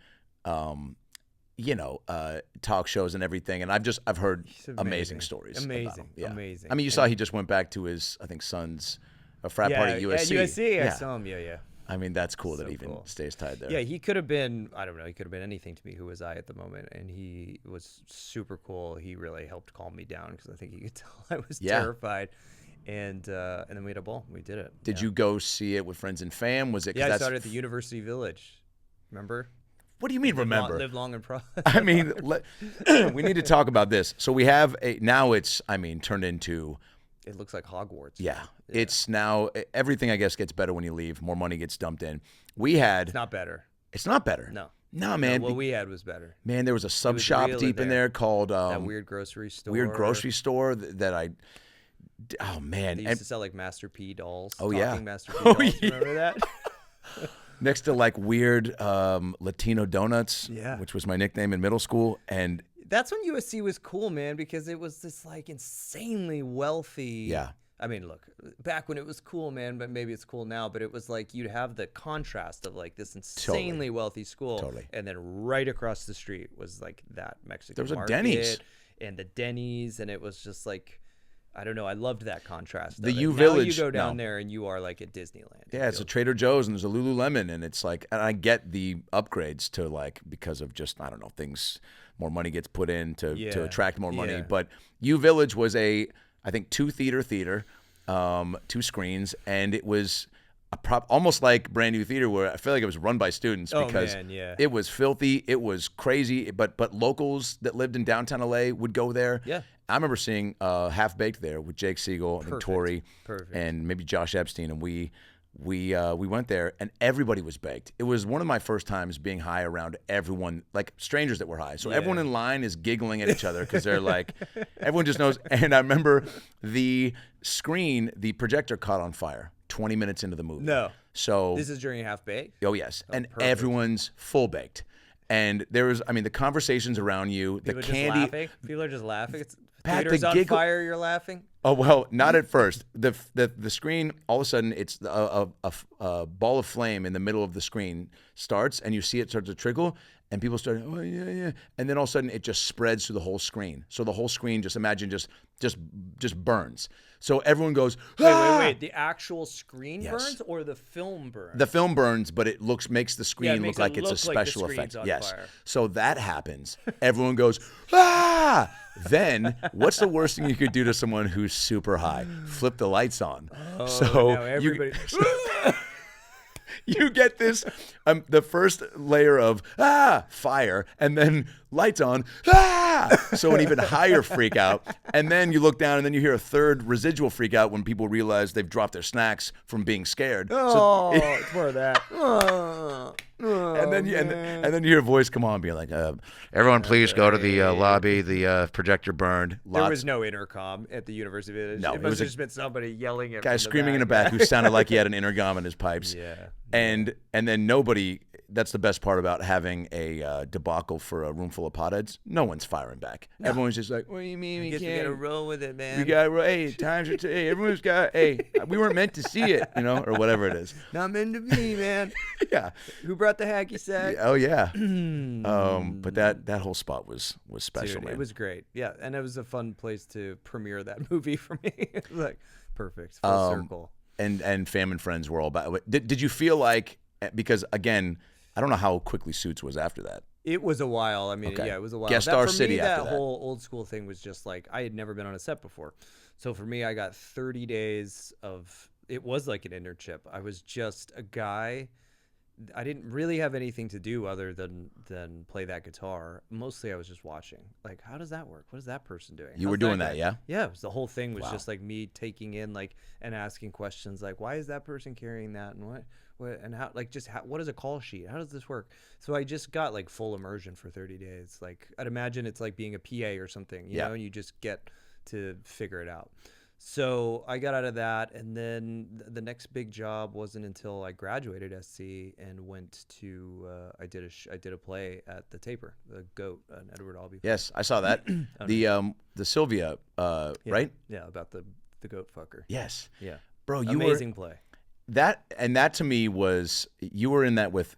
talk shows and everything. And I've heard amazing stories. About him. Yeah. Amazing. I mean, you saw he just went back to his, I think, son's frat party at USC. Yeah, USC. I saw him. Yeah. I mean, that's cool So that he even cool. stays tied there. Yeah, he could have been, I don't know, he could have been anything to me. Who was I at the moment? And he was super cool. He really helped calm me down because I think he could tell I was terrified. And then we had a ball. We did it. Did you go see it with friends and fam? Was it? Yeah, I started at the University Village. Remember? What do you mean, remember? Live long and prosper. I mean, we need to talk about this. So we have now it's, turned into. It looks like Hogwarts. Yeah. It's now, everything I guess gets better when you leave. More money gets dumped in. It's not better. It's not better. No. No, man. What we had was better. Man, there was a sub shop real deep in there called that weird grocery store. Weird grocery store that I. Oh man, They used to sell like Master P dolls. Oh yeah, Master P dolls. Remember that? Next to like weird Latino donuts, which was my nickname in middle school, and that's when USC was cool, man, because it was this like insanely wealthy. Yeah. I mean, look, back when it was cool, man, but maybe it's cool now, but it was like you'd have the contrast of like this insanely wealthy school. And then right across the street was like that Mexican There was market a Denny's. And the Denny's, and it was just like, I don't know, I loved that contrast. The U now Village. you go down there and you are like at Disneyland. Yeah, it's a Trader Joe's and there's a Lululemon, and it's like, and I get the upgrades to like, because of just, I don't know, things, more money gets put in to attract more money. But U Village was I think 2-theater, 2 screens, and it was almost like Brand New Theater, where I feel like it was run by students because it was filthy, it was crazy, but locals that lived in downtown LA would go there. Yeah. I remember seeing Half Baked there with Jake Siegel and Tori and maybe Josh Epstein, and we went there, and everybody was baked. It was one of my first times being high around everyone, like strangers that were high. So everyone in line is giggling at each other because they're like, everyone just knows. And I remember the projector caught on fire 20 minutes into the movie. No. So this is during Half Baked? Oh, yes. And everyone's full baked. And there was, I mean, the conversations around you, People the candy. Just laughing? People are just laughing. It's Pat, theater's the on giggle- fire, you're laughing? Oh, well, not at first. The screen, all of a sudden, it's a ball of flame in the middle of the screen starts, and you see it start to trickle, and people start, oh, yeah. And then all of a sudden, it just spreads through the whole screen. So the whole screen, just imagine, just burns. So everyone goes, ah! Wait. The actual screen burns or the film burns? The film burns, but it makes the screen look like it's a special effect. Yes. Fire. So that happens. Everyone goes, ah! Then what's the worst thing you could do to someone who's super high? Flip the lights on. Oh, so now everybody. You get this, the first layer of fire, and then lights on, so an even higher freak out, and then you look down, and then you hear a third residual freak out when people realize they've dropped their snacks from being scared. It's more of that. And then you hear a voice come on, being like, "Everyone, please go to the lobby. The projector burned." There was no intercom at the University Village. No, it must have just been somebody yelling at guy screaming in the back who sounded like he had an intercom in his pipes. Yeah. And then nobody. That's the best part about having a debacle for a room full of potheads. No one's firing back. No. Everyone's just like, "What do you mean we can't? We gotta roll with it, man. We gotta roll. Hey, times are. Hey, everyone's got. Hey, we weren't meant to see it, or whatever it is. Not meant to be, man." Yeah. Who brought the hacky sack? Oh yeah. But that whole spot was special. Dude, man. It was great. Yeah, and it was a fun place to premiere that movie for me. It was like perfect, full circle. And fam and friends were all about. Did you feel like, because again, I don't know how quickly Suits was after that. It was a while. I mean, Okay. yeah, it was a while. Guest Star City me, after that that. whole old school thing was just like, I had never been on a set before. So for me, I got 30 days of, it was like an internship. I was just a guy. I didn't really have anything to do other than play that guitar. Mostly I was just watching. Like, how does that work? What is that person doing? You were doing that, yeah? Yeah, it was, the whole thing was just like me taking in like and asking questions like, why is that person carrying that, and what and how, like, just how, what is a call sheet? How does this work? So I just got like full immersion for 30 days. Like, I'd imagine it's like being a PA or something, you know, and you just get to figure it out. So I got out of that, and then the next big job wasn't until I graduated SC and went to I did a play at the Taper, the Goat, an Edward Albee play. Yes, I saw that. The Sylvia, right? Yeah, about the goat fucker. Yes. Yeah. Bro, amazing play. That to me was, you were in that with,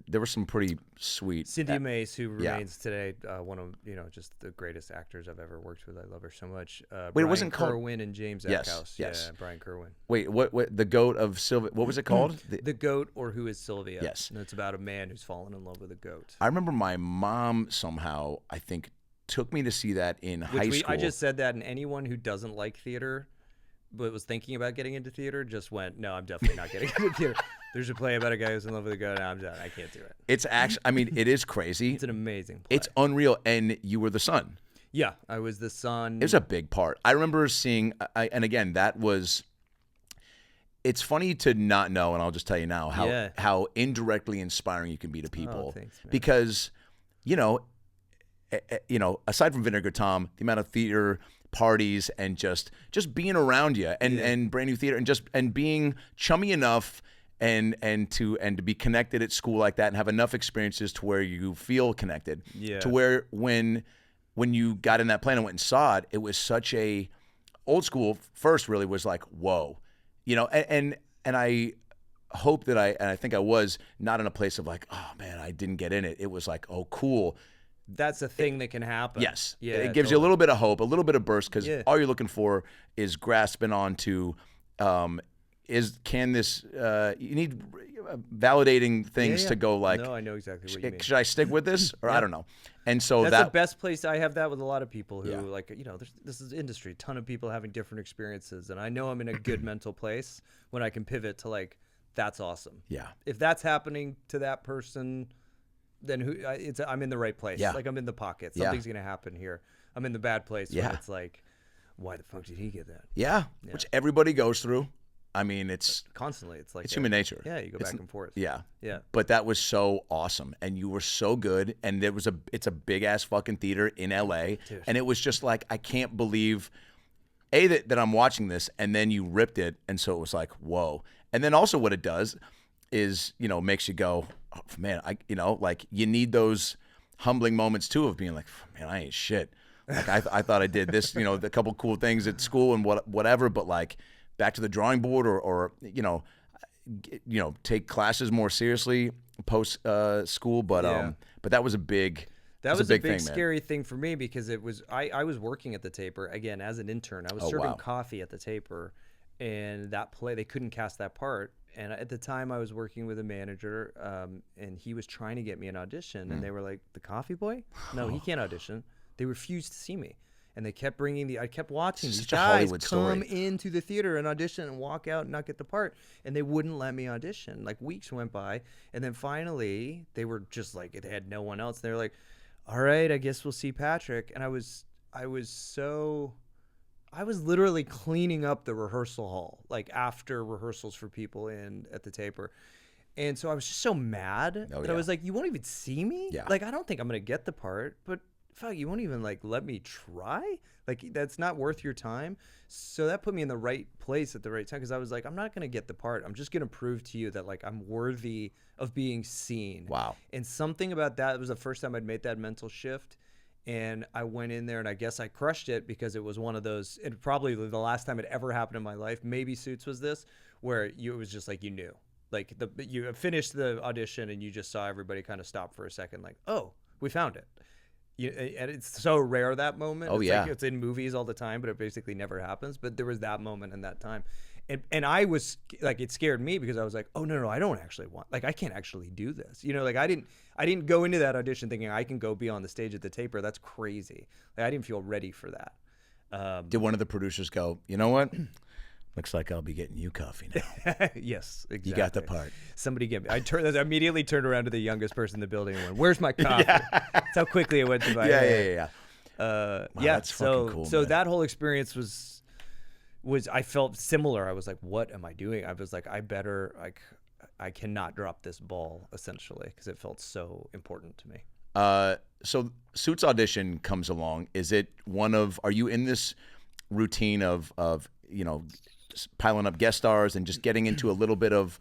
there were some pretty sweet. Cynthia Mace, who remains today one of, just the greatest actors I've ever worked with. I love her so much. Wait, it wasn't called Kerwin and James Eckhouse. Yes. Yeah, Brian Kerwin. Wait, what the Goat of Sylvia, what was it called? The Goat, or Who is Sylvia? Yes. And it's about a man who's fallen in love with a goat. I remember my mom somehow, I think, took me to see that in high school. I just said that, and anyone who doesn't like theater but was thinking about getting into theater just went, no, I'm definitely not getting into theater. There's a play about a guy who's in love with a goat, and I'm done. I can't do it. It's actually, I mean, it is crazy. It's an amazing play. It's unreal, and you were the son. Yeah, I was the son. It was a big part. I remember seeing, and again, that was, it's funny to not know, and I'll just tell you now Yeah. how indirectly inspiring you can be to people. Thanks, man. Because, you know, aside from Vinegar Tom, the amount of theater parties and just being around you and brand new theater and being chummy enough and to be connected at school like that and have enough experiences to where you feel connected. Yeah. To where when you got in that plane and went and saw it, it was such a old school first really was like, whoa. You know, and I hope that I think I was not in a place of like, oh man, I didn't get in it. It was like, oh cool. That's a thing that can happen. Yes. Yeah. It gives you a little bit of hope, a little bit of burst, because Yeah. all you're looking for is grasping onto can this you need validating things to go like, no, I know exactly what you mean. should I stick with this or I don't know. And so That's that the best place. I have that with a lot of people who Yeah. like, you know, this is industry, ton of people having different experiences. And I know I'm in a good mental place when I can pivot to like, that's awesome. Yeah. If that's happening to that person, then I'm in the right place. Yeah. Like I'm in the pocket. Yeah. Something's going to happen here. I'm in the bad place Yeah. when it's like, why the fuck did he get that? Yeah. Which everybody goes through. I mean, it's Constantly. It's like human nature. Yeah, you go back and forth. Yeah. Yeah. But that was so awesome. And you were so good. And it's a big ass fucking theater in LA. Dude. And it was just like, I can't believe that I'm watching this, and then you ripped it. And so it was like, whoa. And then also what it does is, you know, makes you go, oh, man, like you need those humbling moments too of being like, man, I ain't shit. Like I thought I did this, you know, a couple cool things at school and whatever, but like back to the drawing board or take classes more seriously post school. But that was a big That was a big thing, scary thing for me because it was I was working at the Taper again as an intern. I was serving coffee at the Taper, and that play they couldn't cast that part. And at the time, I was working with a manager, and he was trying to get me an audition, and they were like, "The coffee boy? No, he can't audition." They refused to see me, and they kept bringing I kept watching these guys come into the theater and audition and walk out and not get the part, and they wouldn't let me audition. Like weeks went by, and then finally, they were just like they had no one else. They were like, all right, I guess we'll see Patrick. And I was literally cleaning up the rehearsal hall, like after rehearsals for people at the Taper. And so I was just so mad that I was like, you won't even see me? Yeah. Like, I don't think I'm going to get the part, but fuck, you won't even like let me try? Like, that's not worth your time. So that put me in the right place at the right time. Cause I was like, I'm not going to get the part. I'm just going to prove to you that like I'm worthy of being seen. Wow. And something about that was the first time I'd made that mental shift. And I went in there and I guess I crushed it because it was one of those, it probably the last time it ever happened in my life. Maybe Suits was this, where it was just like, you knew, like you finished the audition and you just saw everybody kind of stop for a second. Like, oh, we found it. And it's so rare that moment. Oh, it's yeah. like it's in movies all the time, but it basically never happens. But there was that moment in that time. And I was like, it scared me because I was like, oh, no, I don't actually like, I can't actually do this. You know, like I didn't go into that audition thinking I can go be on the stage at the Taper. That's crazy. Like I didn't feel ready for that. Did one of the producers go, you know what? Looks like I'll be getting you coffee now. Yes, exactly. You got the part. Somebody get me. I immediately turned around to the youngest person in the building and went, "Where's my coffee?" That's how quickly it went to my head. Wow, yeah. that's fucking cool. So man. that whole experience was I felt similar. I was like, "What am I doing?" I was like, I cannot drop this ball essentially because it felt so important to me. So Suits audition comes along. Is it are you in this routine of piling up guest stars and just getting into a little bit of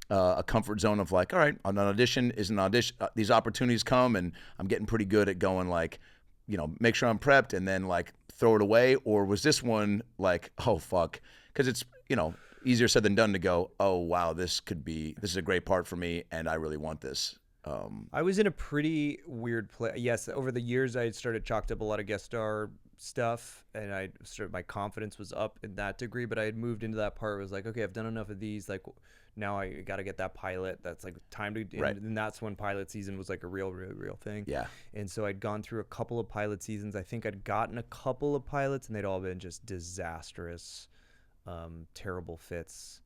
a comfort zone of like, all right, an audition is an audition. These opportunities come, and I'm getting pretty good at going like, make sure I'm prepped and then like throw it away? Or was this one like, oh fuck, because it's easier said than done to go, oh wow, this is a great part for me, and I really want this. I was in a pretty weird place. Yes, over the years I had started chalked up a lot of guest star stuff, and my confidence was up in that degree, but I had moved into that part where it was like, okay, I've done enough of these, like now I got to get that pilot. That's like time to, right. And that's when pilot season was like a real thing. Yeah. And so I'd gone through a couple of pilot seasons. I think I'd gotten a couple of pilots and they'd all been just disastrous, terrible fits.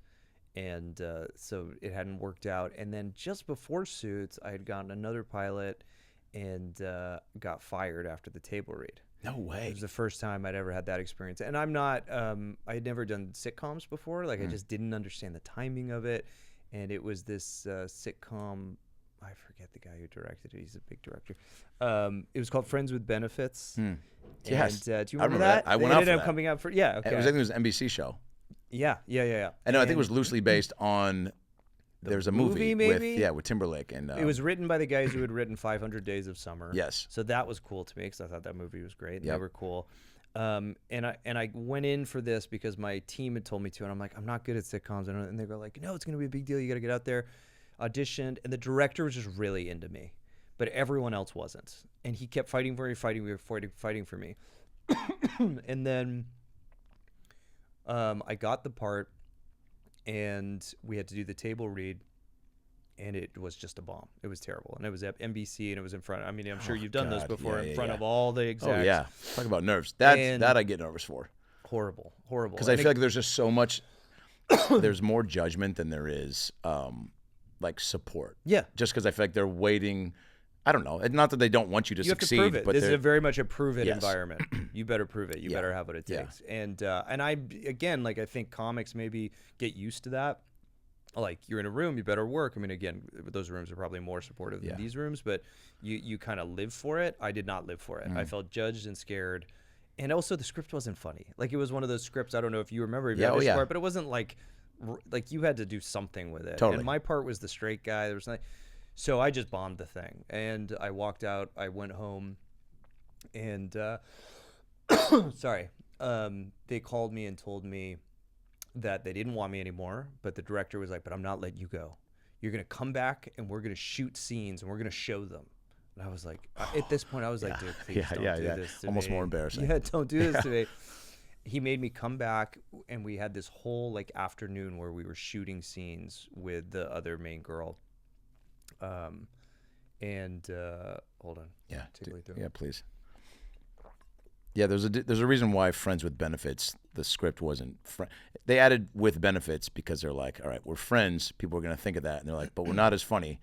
And so it hadn't worked out. And then just before Suits, I had gotten another pilot and got fired after the table read. No way. It was the first time I'd ever had that experience. And I'm not, I had never done sitcoms before. Like, I just didn't understand the timing of it. And it was this sitcom, I forget the guy who directed it. He's a big director. It was called Friends with Benefits. Yes. And, do you remember that? I went it out ended for up that. coming out for, yeah, okay. I think it was an NBC show. Yeah. I know, I think it was loosely based on, there's a movie maybe? with Timberlake. And it was written by the guys who had written 500 Days of Summer. Yes. So that was cool to me because I thought that movie was great. And they were cool. And I went in for this because my team had told me to, and I'm like, I'm not good at sitcoms. And they go like, no, it's going to be a big deal. You got to get out there. Auditioned, and the director was just really into me, but everyone else wasn't. And he kept fighting for me. And then I got the part, and we had to do the table read, and it was just a bomb. It was terrible, and it was at NBC, and it was in front. I mean, I'm sure you've done those before, in front of all the execs. Oh yeah, talk about nerves. That I get nervous for. Horrible. Because I feel like there's just so much. There's more judgment than there is like support. Yeah. Just because I feel like they're waiting. I don't know. Not that they don't want you to succeed, have to prove it. but This is very much a prove it Yes. environment. You better prove it. You better have what it takes. And I again, like, I think comics maybe get used to that. Like, you're in a room, you better work. I mean, again, those rooms are probably more supportive than these rooms, but you kind of live for it. I did not live for it. I felt judged and scared. And also, the script wasn't funny. Like, it was one of those scripts, I don't know if you remember, but it wasn't like you had to do something with it. Totally. And my part was the straight guy. There was nothing. So I just bombed the thing. And I walked out. I went home. And, they called me and told me that they didn't want me anymore. But the director was like, but I'm not letting you go. You're going to come back, and we're going to shoot scenes, and we're going to show them. And I was like, at this point, I was like, dude, please don't do this to me. Almost more embarrassing. Yeah, don't do this to me. He made me come back, and we had this whole like afternoon where we were shooting scenes with the other main girl. Hold on. Yeah. Take me through. Yeah, please. Yeah, there's a reason why Friends with Benefits, the script wasn't. They added with benefits because they're like, all right, we're friends. People are gonna think of that, and they're like, but we're not as funny.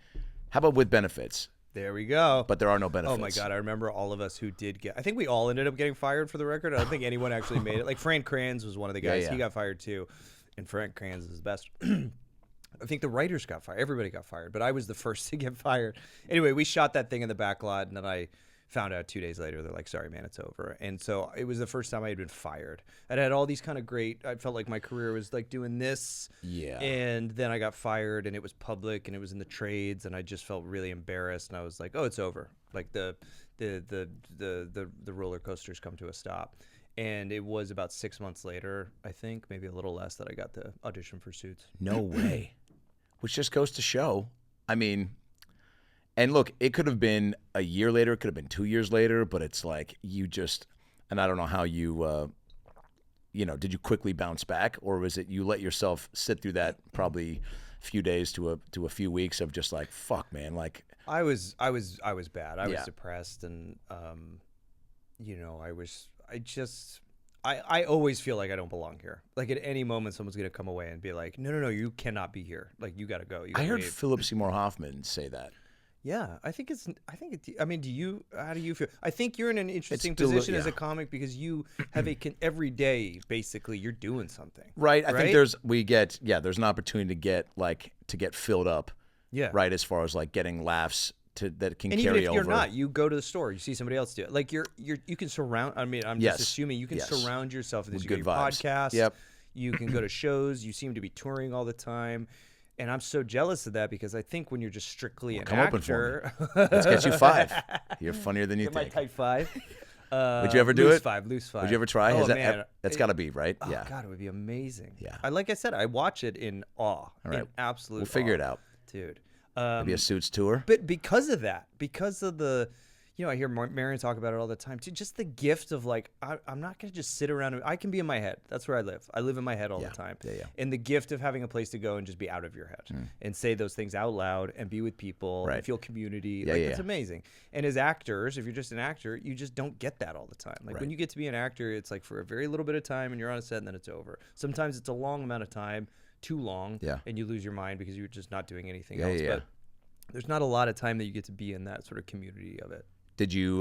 How about with benefits? There we go. But there are no benefits. Oh my God, I remember all of us who did get. I think we all ended up getting fired for the record. I don't think anyone actually made it. Like Frank Kranz was one of the guys. Yeah. He got fired too, and Frank Kranz is the best. I think the writers got fired. Everybody got fired, but I was the first to get fired. Anyway, we shot that thing in the back lot, and then I found out 2 days later, they're like, sorry, man, it's over. And so it was the first time I had been fired. I had all these kind of great, I felt like my career was like doing this. Yeah. And then I got fired, and it was public, and it was in the trades, and I just felt really embarrassed. And I was like, oh, it's over. Like the roller coasters come to a stop. And it was about 6 months later, I think, maybe a little less, that I got the audition for Suits. No way. Which just goes to show, I mean, and look, it could have been a year later, it could have been 2 years later, but it's like you just, and I don't know how you, did you quickly bounce back, or was it you let yourself sit through that probably few days to a few weeks of just like, fuck, man, like. I was bad. I was depressed, and I always feel like I don't belong here. Like at any moment, someone's gonna come away and be like, no, you cannot be here. Like you gotta go. I heard Philip Seymour Hoffman say that. Yeah, I mean, how do you feel? I think you're in an interesting position as a comic because you have every day, basically, you're doing something. Right. I think there's an opportunity to get filled up. Yeah. Right. As far as like getting laughs that can and carry over. And even if you're not, you go to the store, you see somebody else do it. Like you can surround. I mean, I'm just assuming you can surround yourself with this. You good go vibes. Podcasts. Yep. You can go to shows. You seem to be touring all the time. And I'm so jealous of that because I think when you're just strictly an come actor, open for me. Let's get you 5. You're funnier than you get think. My type 5. Would you ever do loose it? 5, loose 5. Would you ever try? Oh, man. That's got to be right. Oh, yeah. God, it would be amazing. Yeah. Like I said, I watch it in awe. All right. In absolute. We'll figure awe. it out, dude. Maybe a Suits tour. But because of that, because of the. I hear Marion talk about it all the time too. Just the gift of like, I'm not going to just sit around. I can be in my head. That's where I live. I live in my head all the time. Yeah. And the gift of having a place to go and just be out of your head and say those things out loud and be with people and feel community. It's amazing. And as actors, if you're just an actor, you just don't get that all the time. Like when you get to be an actor, it's like for a very little bit of time and you're on a set and then it's over. Sometimes it's a long amount of time, too long, and you lose your mind because you're just not doing anything else. But there's not a lot of time that you get to be in that sort of community of it. Did you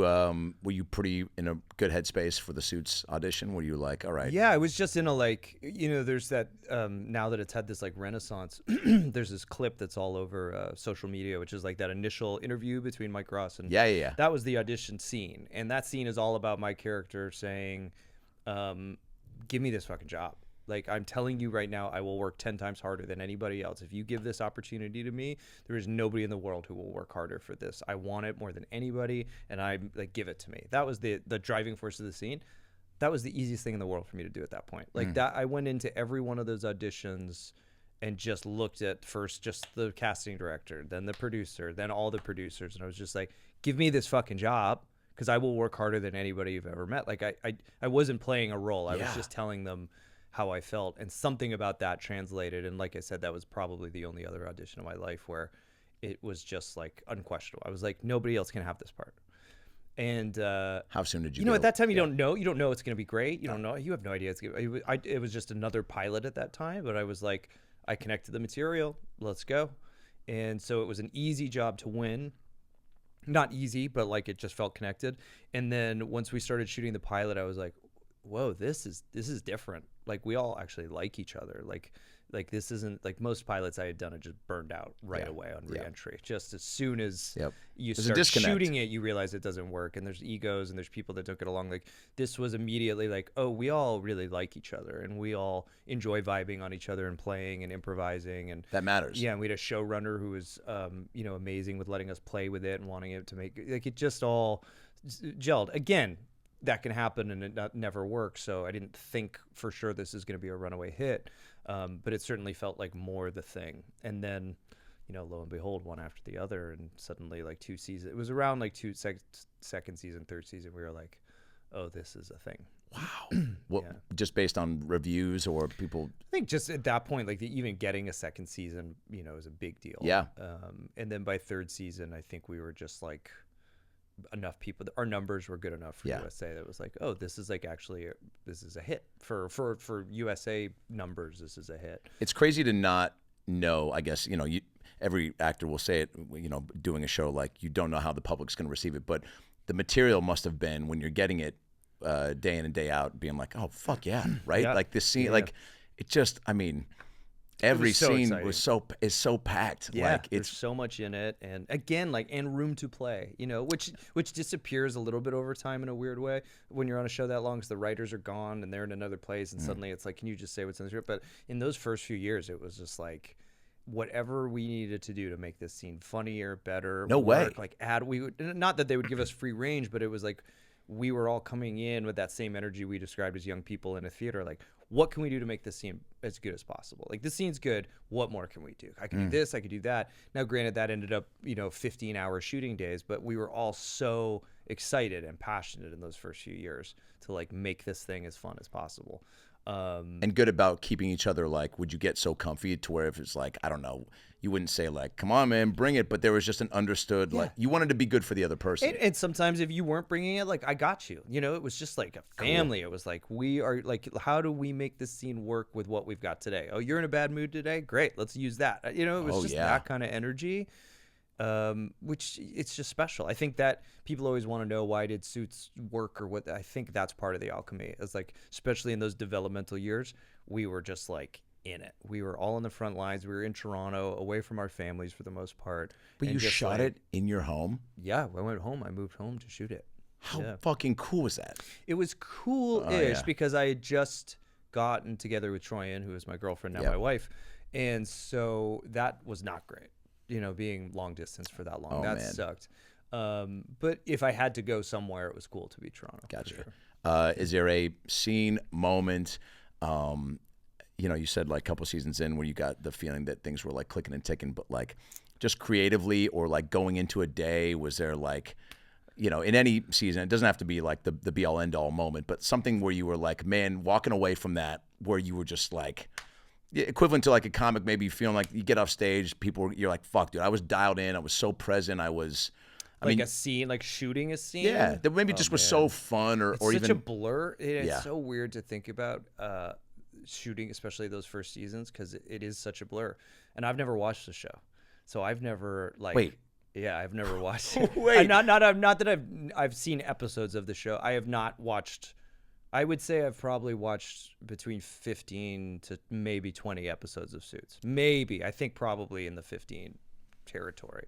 were you pretty in a good headspace for the Suits audition? Were you like, all right? Yeah, I was just in a like, there's that now that it's had this like renaissance. There's this clip that's all over social media, which is like that initial interview between Mike Ross and Yeah. That was the audition scene, and that scene is all about my character saying, "Give me this fucking job." Like, I'm telling you right now, I will work 10 times harder than anybody else. If you give this opportunity to me, there is nobody in the world who will work harder for this. I want it more than anybody, and I like give it to me. That was the driving force of the scene. That was the easiest thing in the world for me to do at that point. Like that, I went into every one of those auditions and just looked at first just the casting director, then the producer, then all the producers, and I was just like, give me this fucking job, because I will work harder than anybody you've ever met. Like I wasn't playing a role. I was just telling them how I felt, and something about that translated. And like I said, that was probably the only other audition of my life where it was just like unquestionable. I was like, nobody else can have this part. And how soon did you? At that time, you don't know it's going to be great. You don't know. You have no idea. It was just another pilot at that time, but I was like, I connected the material. Let's go. And so it was an easy job to win. Not easy, but like it just felt connected. And then once we started shooting the pilot, I was like, whoa, this is different. Like, we all actually like each other. Like this isn't like most pilots I had done. It just burned out right away on re-entry. Just as soon as you start shooting it, you realize it doesn't work, and there's egos and there's people that don't get along. Like, this was immediately like, oh, we all really like each other, and we all enjoy vibing on each other and playing and improvising, and that matters. Yeah, and we had a showrunner who was amazing with letting us play with it and wanting it to make like it just all gelled. Again, that can happen and it never works. So I didn't think for sure this is going to be a runaway hit, but it certainly felt like more the thing. And then, lo and behold, one after the other, and suddenly like 2 seasons. It was around like second season, third season. We were like, oh, this is a thing. Wow. Well, just based on reviews or people? I think just at that point, like even getting a second season, is a big deal. Yeah. And then by third season, I think we were just like, enough people, our numbers were good enough for USA that was like, oh, this is like actually this is a hit for USA numbers. This is a hit. It's crazy to not know. I guess every actor will say it. Doing a show, like, you don't know how the public's going to receive it, but the material must have been, when you're getting it day in and day out, being like, oh fuck yeah, right? Like this scene, like it just, I mean. Every scene is so packed. Yeah, like there's so much in it, and again, like, and room to play. Which disappears a little bit over time in a weird way when you're on a show that long, because the writers are gone and they're in another place, and suddenly it's like, can you just say what's in the script? But in those first few years, it was just like, whatever we needed to do to make this scene funnier, better. No way. Like not that they would give us free range, but it was like we were all coming in with that same energy we described as young people in a theater. Like, what can we do to make this scene as good as possible? Like, this scene's good. What more can we do? I can do this. I could do that. Now, granted, that ended up, 15-hour shooting days, but we were all so excited and passionate in those first few years to like make this thing as fun as possible. And good about keeping each other, like, would you get so comfy to where if it's like, I don't know, you wouldn't say like, come on, man, bring it, but there was just an understood, like, you wanted to be good for the other person. And sometimes if you weren't bringing it, like, I got you. It was just like a family. Cool. It was like, we are like, how do we make this scene work with what we've got today? Oh, you're in a bad mood today? Great, let's use that. It was just that kind of energy. Which it's just special. I think that people always want to know, why did Suits work, or what. I think that's part of the alchemy. It's like, especially in those developmental years, we were just like in it. We were all in the front lines. We were in Toronto, away from our families for the most part. But you shot it in your home? Yeah, I went home. I moved home to shoot it. How fucking cool was that? It was cool-ish because I had just gotten together with Troyan, who is my girlfriend, now my wife. And so that was not great. Being long distance for that long, that sucked. But if I had to go somewhere, it was cool to be Toronto. Gotcha. Sure. Is there a scene, moment, you said like a couple seasons in where you got the feeling that things were like clicking and ticking, but like just creatively, or like going into a day, was there like, in any season, it doesn't have to be like the be all end all moment, but something where you were like, man, walking away from that, where you were just like, equivalent to like a comic, maybe feeling like you get off stage, you're like, fuck, dude, I was dialed in, I was so present, I mean, a scene, like shooting a scene. Yeah, that maybe just was so fun, or such even a blur. It's so weird to think about shooting, especially those first seasons, because it is such a blur. And I've never watched the show, so I've never like. Wait, Yeah, I've never watched it. Wait. Not that I've seen episodes of the show. I have not watched. I would say I've probably watched between 15 to maybe 20 episodes of Suits. Maybe. I think probably in the 15 territory.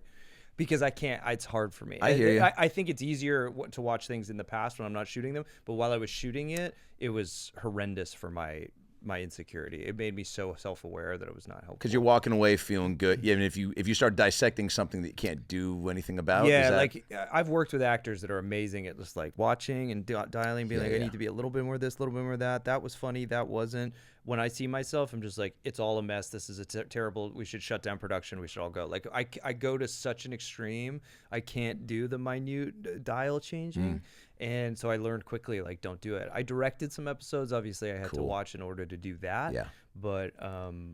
Because I can't, it's hard for me. I hear you. I think it's easier to watch things in the past when I'm not shooting them. But while I was shooting it, it was horrendous for my insecurity. It made me so self-aware that it was not helpful. Because you're walking away feeling good. Yeah, I mean, if you start dissecting something that you can't do anything about. Yeah, like I've worked with actors that are amazing at just like watching and dialing, being like, I need to be a little bit more this, a little bit more that. That was funny. That wasn't. When I see myself, I'm just like, it's all a mess. This is a terrible. We should shut down production. We should all go. Like I go to such an extreme. I can't do the minute dial changing. And so I learned quickly, like, don't do it. I directed some episodes. Obviously, I had to watch in order to do that. Yeah. But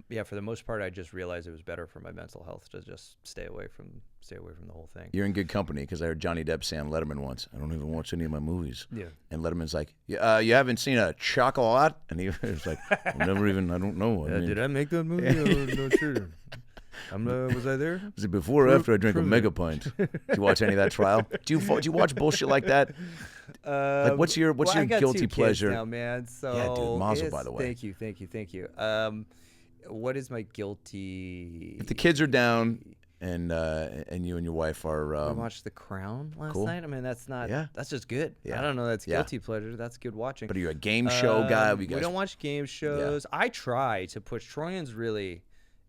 yeah, for the most part, I just realized it was better for my mental health to just stay away from the whole thing. You're in good company because I heard Johnny Depp say on Letterman once, I don't even watch any of my movies. Yeah. And Letterman's like, you haven't seen a chocolate? And he was like, I don't know. Did I make that movie? I'm not sure. Was I there? Was it before or after I drank a mega pint? Did you watch any of that trial? Do you watch bullshit like that? Like, what's your guilty pleasure? Now, man. So yeah, dude, Mazel, by the way. Thank you. What is my guilty? If the kids are down and you and your wife are, we watched The Crown last night. I mean, that's not. Yeah. That's just good. Yeah. I don't know. That's guilty pleasure. That's good watching. But are you a game show guy? We don't watch game shows. Yeah. I try to push. Troyan's really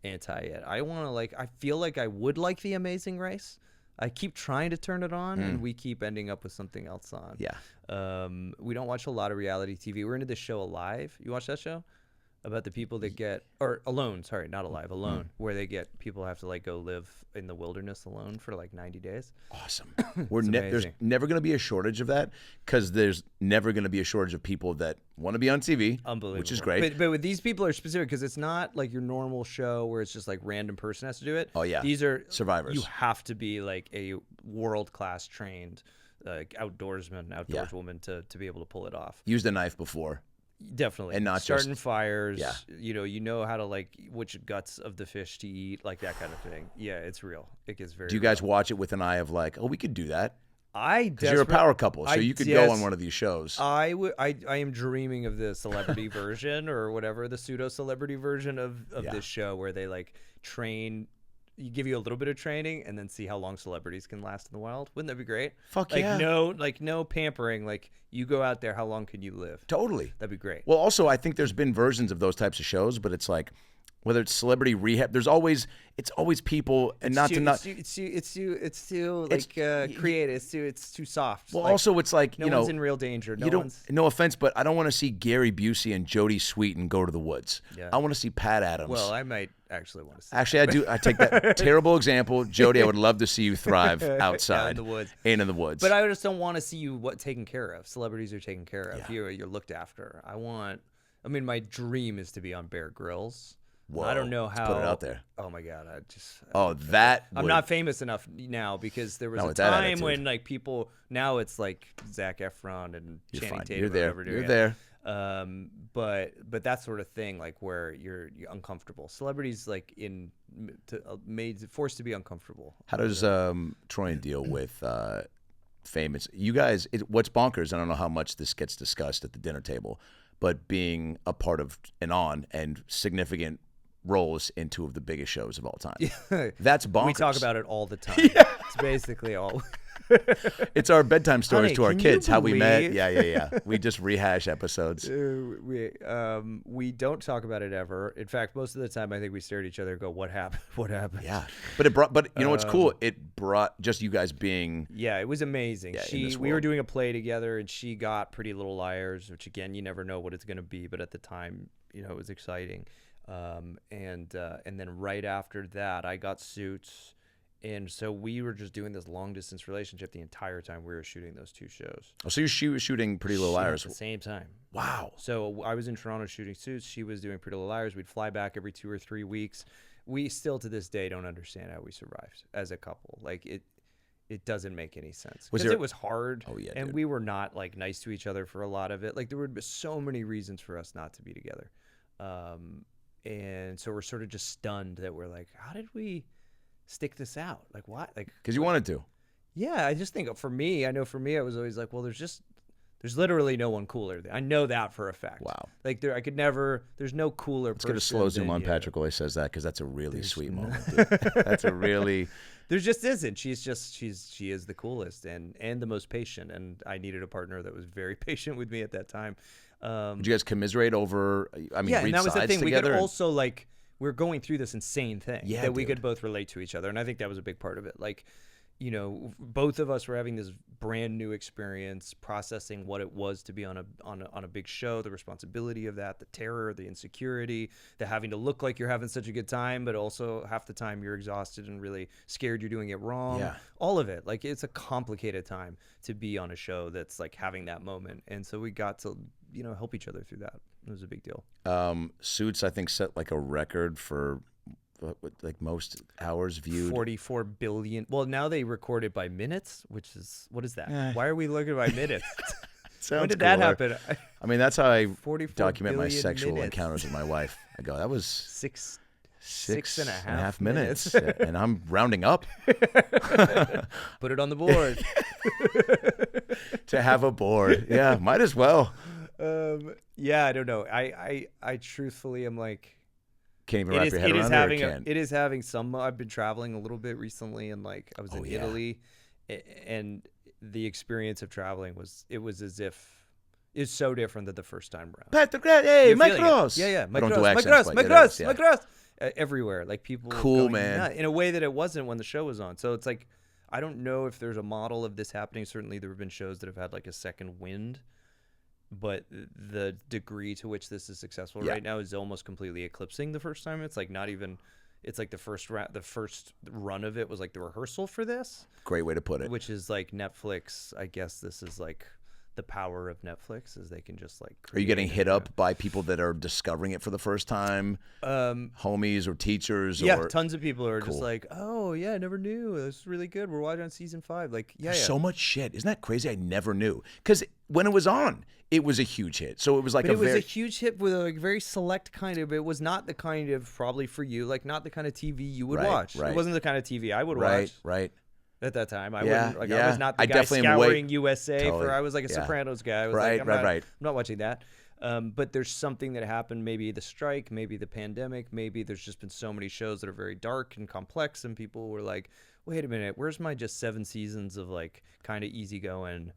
anti it. I want to I feel like I would like The Amazing Race. I keep trying to turn it on, and we keep ending up with something else on. Yeah. We don't watch a lot of reality TV. We're into this show Alive. You watch that show? About the people that get, or Alone, sorry, not Alive, Alone, where they get, people have to go live in the wilderness alone for 90 days. Awesome. There's never going to be a shortage of that because there's never going to be a shortage of people that want to be on TV, unbelievable, which is great. But with these people are specific because it's not like your normal show where it's just random person has to do it. Oh yeah, these are survivors. You have to be a world-class trained outdoorsman, woman to be able to pull it off. Used a knife before. Definitely. And not starting just fires. Yeah. You know how to which guts of the fish to eat, that kind of thing. Yeah, it's real. It gets very. Do you guys watch it with an eye of we could do that? Because you're a power couple, so you could go on one of these shows. I am dreaming of the celebrity version or whatever, the pseudo celebrity version of this show where they train. You give you a little bit of training and then see how long celebrities can last in the wild. Wouldn't that be great? Fuck yeah. No pampering. You go out there, how long can you live? Totally. That'd be great. Well, also, I think there's been versions of those types of shows, but it's whether it's celebrity rehab, it's always people, and it's too creative. It's too soft. Well, also it's no one's in real danger. No offense, but I don't want to see Gary Busey and Jodie Sweetin go to the woods. Yeah. I want to see Pat Adams. Well, I might actually want to see. Actually, I do. I take that terrible example, Jodie. I would love to see you thrive outside in the woods. In the woods. But I just don't want to see you taken care of. Celebrities are taken care of. Yeah. You're looked after. My dream is to be on Bear Grylls. Whoa, I don't know how. Let's put it out there. Oh my God! I'm not famous enough now because there was a time when people. Now it's Zac Efron and Channing Tatum. You're there. You're there. But that sort of thing, where you're uncomfortable. Celebrities forced to be uncomfortable. How does Troyan deal with fame? You guys, what's bonkers? I don't know how much this gets discussed at the dinner table, but being a part of and significant roles in two of the biggest shows of all time. That's bonkers. We talk about it all the time. Yeah. It's basically all. It's our bedtime stories to our kids. How we met. Yeah. We just rehash episodes. We don't talk about it ever. In fact, most of the time, I think we stare at each other and go, "What happened? What happened?" Yeah, but you know what's cool? It brought just you guys being. Yeah, it was amazing. Yeah, we were doing a play together, and she got Pretty Little Liars, which again, you never know what it's going to be, but at the time, it was exciting. And then right after that, I got Suits. And so we were just doing this long distance relationship the entire time we were shooting those two shows. Oh, so she was shooting Pretty Little Liars at the same time. Wow. So I was in Toronto shooting Suits. She was doing Pretty Little Liars. We'd fly back every 2 or 3 weeks. We still to this day don't understand how we survived as a couple. It doesn't make any sense because it was hard. Oh yeah. And dude. we were not nice to each other for a lot of it. There would be so many reasons for us not to be together. And so we're sort of just stunned that we're how did we stick this out? Like what? Like Because you wanted to. yeah, I just think for me, I know for me, I was always like, well, there's literally no one cooler. I know that for a fact. Wow. Like there's no cooler Let's person. get a slow zoom than on you. Patrick always says that because that's a really sweet moment. Dude. That's a really... There just isn't. She is the coolest and the most patient. And I needed a partner that was very patient with me at that time. Did you guys commiserate over, I mean, Yeah, read and that was the sides thing. We together? could also like, we're going through this insane thing Yeah, that we dude. could both relate to each other. And I think that was a big part of it. Like, you know, both of us were having this brand new experience, processing what it was to be on a big show, the responsibility of that, the terror, the insecurity, the having to look like you're having such a good time, but also half the time you're exhausted and really scared you're doing it wrong. Yeah. All of it. Like, it's a complicated time to be on a show that's like having that moment. And so we got to, you know, help each other through that. It was a big deal. Suits, I think, set like a record for like most hours viewed. 44 billion. Well, now they record it by minutes, which is, what is that? Eh. Why are we looking by minutes? Sounds When did that cooler. happen? I mean, that's how I 44 document my billion sexual minutes. encounters with my wife. I go, that was Six six and a and a half half minutes. And I'm rounding up Put it on the board. to have a board. Yeah, might as well. Yeah, I don't know. I truthfully am like, Can't even wrap your head around it, or can? it is having some. I've been traveling a little bit recently, and like I was in yeah. Italy, and the experience of traveling was as if it's so different than the first time around. Patrick, hey, You're my feeling it. cross. Yeah, I don't do my accents, cross, but my it is, yeah. cross. Everywhere, like people. Cool, going man. nuts, in a way that it wasn't when the show was on. So it's like, I don't know if there's a model of this happening. Certainly, there have been shows that have had like a second wind, but the degree to which this is successful Yeah. right now is almost completely eclipsing the first time. It's like not even. It's like the first run of it was like the rehearsal for this. Great way to put it. Which is like Netflix. I guess this is like the power of Netflix is they can just like. Are you getting create hit and- up by people that are discovering it for the first time? Homies or teachers? Yeah, or... tons of people are just Cool. like, oh yeah, I never knew. It's really good. We're watching on season 5. Like, yeah, There's yeah. so much shit. Isn't that crazy? I never knew. Because when it was on, it was a huge hit. So it was like But it was very... a huge hit with a like, very select kind of. It was not the kind of, probably for you, like not the kind of TV you would Right, watch. right. It wasn't the kind of TV I would Right, watch right. at that time. I Yeah, wouldn't. Like, yeah. I was not the I guy definitely am way- scouring USA Totally. for. I was like a Yeah. Sopranos guy. I was Right, like, right, I'm right. not watching that. But there's something that happened. Maybe the strike. Maybe the pandemic. Maybe there's just been so many shows that are very dark and complex, and people were like, wait a minute, where's my just 7 seasons of like kind of easygoing,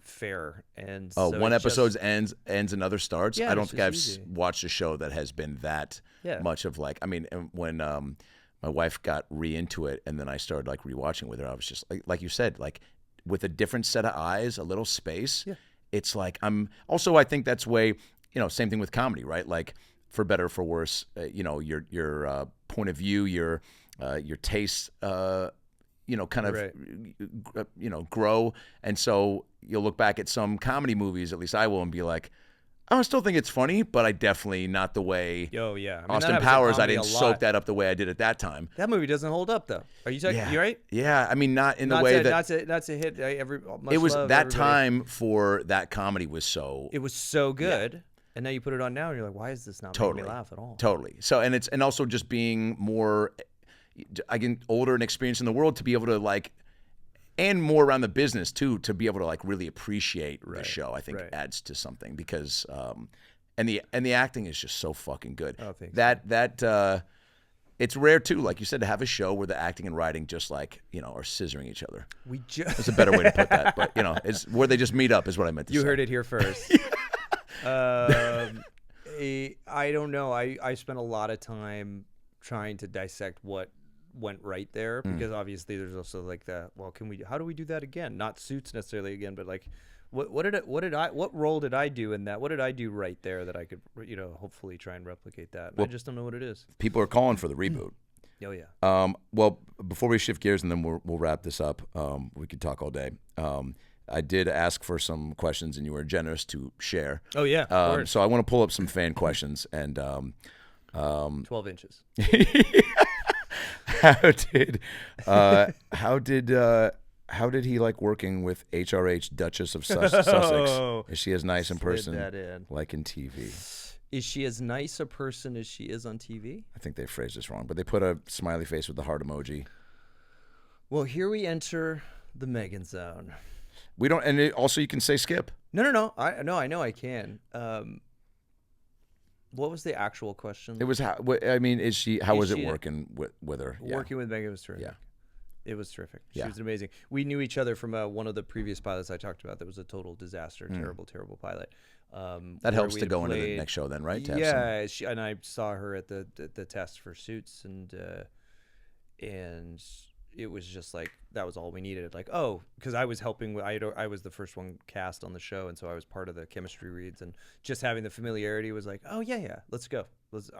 fair? And Oh, so one it episode just- ends, another starts. Yeah, I don't it's think I've just easy. watched a show that has been that Yeah. much of like. I mean, and when my wife got into it, and then I started like rewatching with her, I was just like you said, like with a different set of eyes, a little space. Yeah. It's like I'm also. I think that's way. Same thing with comedy, right? Like for better or for worse, your point of view, your tastes. Kind of, Right. grow. And so you'll look back at some comedy movies, at least I will, and be like, I still think it's funny, but I definitely not the way Oh yeah, I mean, that Austin happens in Powers, I comedy didn't a soak lot. that up the way I did at that time. That movie doesn't hold up though. Are you talking? Yeah. You right? Yeah, I mean, not in the Not way to, that... not to hit much It was love, that everybody. time for that comedy was so... It was so good, and now you put it on now, and you're like, why is this not making me laugh at all? Totally. So, and also just being more, again, older and experienced in the world to be able to like... And more around the business too, to be able to like really appreciate the show, I think right. adds to something because, and the acting is just so fucking good. Oh, thanks. That it's rare too, like you said, to have a show where the acting and writing just like are scissoring each other. That's a better way to put that, but it's where they just meet up is what I meant to say. You heard it here first. I don't know. I spent a lot of time trying to dissect what went right there because obviously there's also like how do we do that again? Not Suits necessarily again, but like what role did I do in that? What did I do right there that I could hopefully try and replicate that? I just don't know what it is. People are calling for the reboot. Oh yeah. Well, before we shift gears and then we'll wrap this up, we could talk all day. I did ask for some questions and you were generous to share. Oh yeah. Of course. So I want to pull up some fan questions and 12 inches. how How did he like working with HRH, Duchess of Sussex? Is she as nice in person like in TV? Is she as nice a person as she is on TV? I think they phrased this wrong, but they put a smiley face with the heart emoji. Well, here we enter the Megan zone. We don't, and also you can say skip. No. I know I can. What was the actual question? It was how. I mean, How was it working with her? Working with Megan was terrific. Yeah. It was terrific. She was amazing. We knew each other from one of the previous pilots I talked about. That was a total disaster, terrible pilot. That helps to go into the next show, then, right? Yeah, and I saw her at the test for Suits, and it was just like that was all we needed. Like, because I was helping. I was the first one cast on the show, and so I was part of the chemistry reads, and just having the familiarity was like, let's go. Let's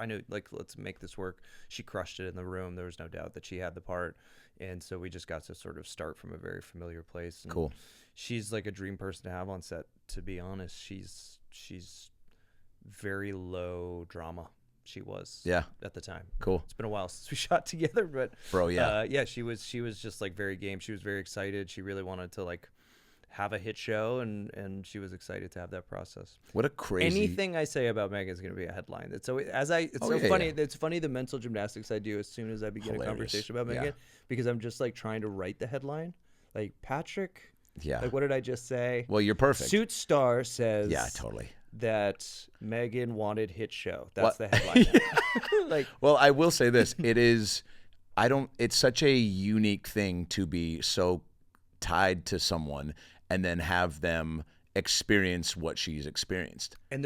make this work. She crushed it in the room. There was no doubt that she had the part. And so we just got to sort of start from a very familiar place. And cool. She's like a dream person to have on set, to be honest. She's very low drama. She was at the time. Cool. It's been a while since we shot together, but she was just like very game. She was very excited. She really wanted to like have a hit show, and she was excited to have that process. What a crazy... Anything I say about Megan is going to be a headline. It's so funny. Yeah. It's funny the mental gymnastics I do as soon as I begin a conversation about Megan, because I'm just like trying to write the headline. Like, Patrick, like, what did I just say? Well, you're perfect. Suit Star says... Yeah, totally. That Megan wanted hit show. That's the headline. Well, I will say this. It's such a unique thing to be so tied to someone and then have them experience what she's experienced. And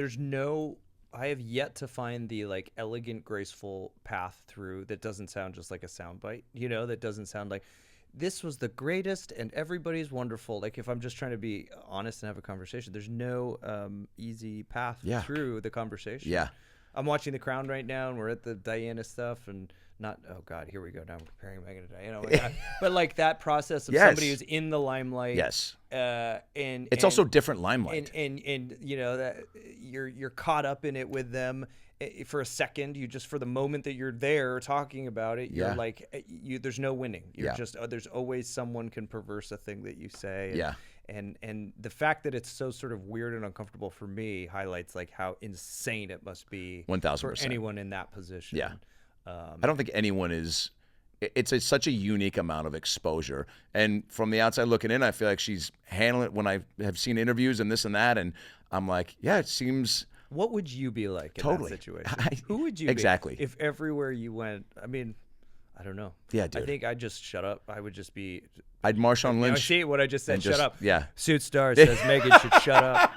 I have yet to find the like elegant, graceful path through that doesn't sound just like a soundbite, that doesn't sound like this was the greatest and everybody's wonderful. Like, if I'm just trying to be honest and have a conversation, there's no easy path through the conversation. Yeah. I'm watching The Crown right now, and we're at the Diana stuff, and oh God, here we go. Now I'm comparing Megan to Diana. But like that process of somebody who's in the limelight. Yes. And it's also different limelight. And that you're caught up in it with them for a second. For the moment that you're there talking about it, you're like, there's no winning. You're just, there's always someone can perverse a thing that you say. And the fact that it's so sort of weird and uncomfortable for me highlights like how insane it must be 1,000% for anyone in that position. Yeah. I don't think anyone is. It's such a unique amount of exposure, and from the outside looking in, I feel like she's handling it. When I have seen interviews and this and that, and I'm like, yeah, it seems. What would you be like in that situation? Who would you exactly be if everywhere you went? I mean, I don't know. Yeah, dude. I think I'd just shut up. I would just be. I'd Marshawn Lynch. See what I just said? Shut up. Yeah. Suit Star says Megan should shut up.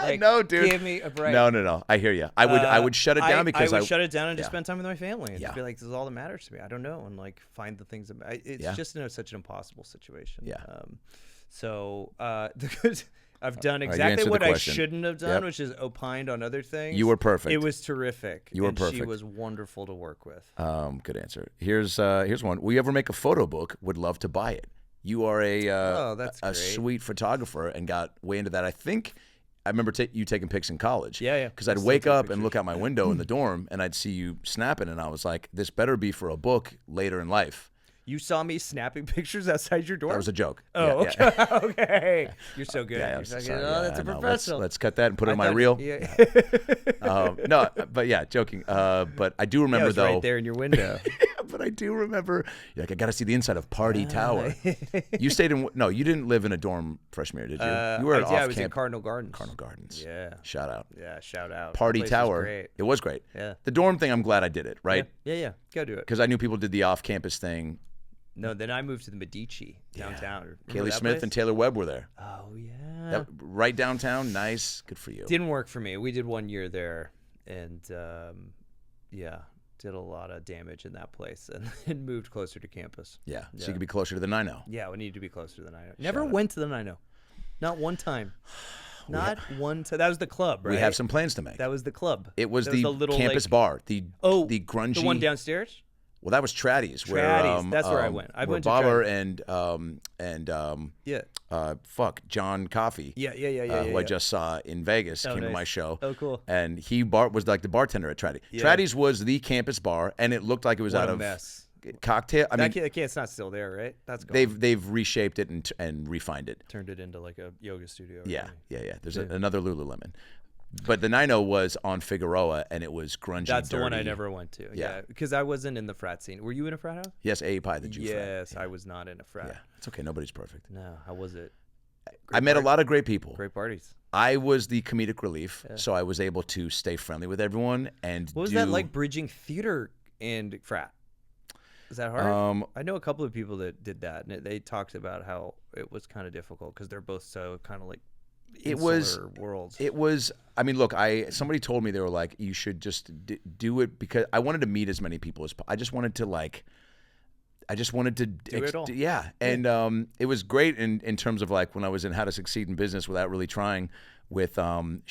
Like, no, dude. Give me a break. No. I hear you. I would shut it down because I would shut it down and just spend time with my family and just be like, this is all that matters to me. I don't know, and like find the things that it's just such an impossible situation. Yeah. I've done exactly what I shouldn't have done, which is opined on other things. You were perfect. It was terrific. You were perfect. She was wonderful to work with. Good answer. Here's one. Will you ever make a photo book? Would love to buy it. You are a sweet photographer and got way into that. I think I remember you taking pics in college. Yeah. Because I'd wake up and look out my window in the dorm and I'd see you snapping, and I was like, this better be for a book later in life. You saw me snapping pictures outside your door? That was a joke. Oh, yeah, okay. Okay. You're so good. Yeah, That's a professional. Let's cut that and put it in my reel. Yeah. No, but yeah, joking. But I do remember, it was right there in your window. But I do remember, you're like, I got to see the inside of Party Tower. You stayed in, no, you didn't live in a dorm freshman year, did you? You were I was in Cardinal Gardens. Cardinal Gardens. Yeah. Shout out. Yeah, shout out. Party Tower. It was great. Yeah. The dorm thing, I'm glad I did it, right? Yeah. Go do it. Because I knew people did the off-campus thing. No, then I moved to the Medici downtown. Kaylee Smith and Taylor Webb were there. Oh, yeah. Right downtown. Nice. Good for you. Didn't work for me. We did 1 year there, and did a lot of damage in that place, and moved closer to campus. Yeah, so you could be closer to the 9-0. Yeah, we need to be closer to the 9-0. Never went to the 9-0. Not one time. Not one time. That was the club, right? We have some plans to make. That was the club. It was the little campus bar. The grungy. The one downstairs? Well, that was Traddy's. Traddy's. That's where I went. I went to Bobber and John Coffey. Who I just saw in Vegas, came to my show. Oh, cool. And he was like the bartender at Traddy. Yeah. Traddy's was the campus bar, and it looked like it was out of mess. cocktail. I mean, it's not still there, right? That's gone. they've reshaped it and refined it. Turned it into like a yoga studio. Yeah. There's another Lululemon. But the 90 was on Figueroa, and it was grungy. That's dirty. the one I never went to. Yeah, because I wasn't in the frat scene. Were you in a frat house? Yes, A Pie, the Jew frat. Yes, Yeah. I was not in a frat. Yeah, it's okay. Nobody's perfect. No, how was it? I met a lot of great people. Great parties. I was the comedic relief, so I was able to stay friendly with everyone. And what was that like, bridging theater and frat? Is that hard? I know a couple of people that did that, and they talked about how it was kind of difficult because they're both so kind of like insular worlds. It was. I mean, look. Somebody told me, they were like, you should just do it, because I wanted to meet as many people as possible. I just wanted to do it all. Yeah, and it was great in terms of like when I was in How to Succeed in Business Without Really Trying with Sean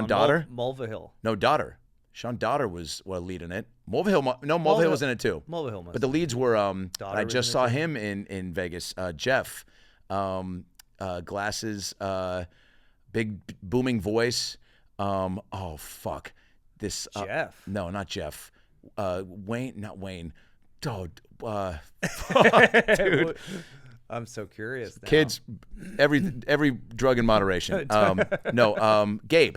Daughter. Mulvihill. No, Daughter. Sean Daughter was lead in it. Mulvihill was in it too. Mulvihill must. But the leads were. I just saw it him in Vegas. Jeff, glasses, big booming voice. Oh fuck, this. Jeff. No, not Jeff. Wayne, not Wayne. Oh, dude. I'm so curious now. Kids, every drug in moderation. Gabe.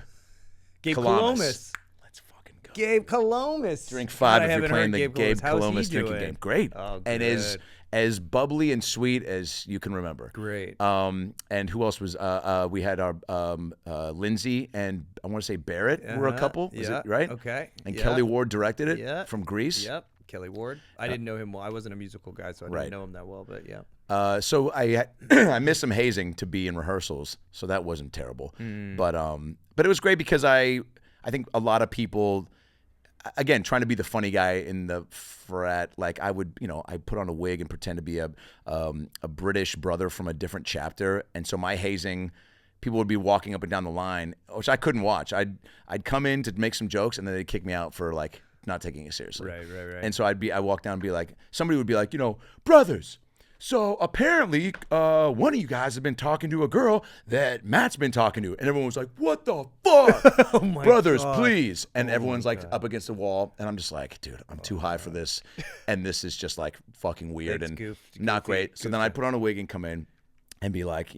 Gabe Colomas. Let's fucking go. Gabe Colomas. Drink 5 I if you're haven't playing heard the Gabe How's he Colomas drinking doing? game. Great. Oh, and good. as bubbly and sweet as you can remember. Great. And who else was? We had our Lindsay and I want to say Barrett were a couple. Is it right? Okay. And Yeah. Kelly Ward directed it. Yeah. From Greece. Yep. Kelly Ward. I didn't know him well. I wasn't a musical guy, so I didn't know him that well. But yeah. So I missed some hazing to be in rehearsals, so that wasn't terrible. But it was great because I think a lot of people, again, trying to be the funny guy in the frat, like I would, I put on a wig and pretend to be a British brother from a different chapter, and so my hazing, people would be walking up and down the line, which I couldn't watch. I'd come in to make some jokes, and then they'd kick me out for like not taking it seriously. Right. And so I walk down and be like, somebody would be like, brothers, so apparently one of you guys have been talking to a girl that Matt's been talking to. And everyone was like, what the fuck? Oh my Brothers, God. please. And everyone's like up against the wall. And I'm just like, dude, I'm too high for this. And this is just like fucking weird and not great. So then I'd put on a wig and come in and be like,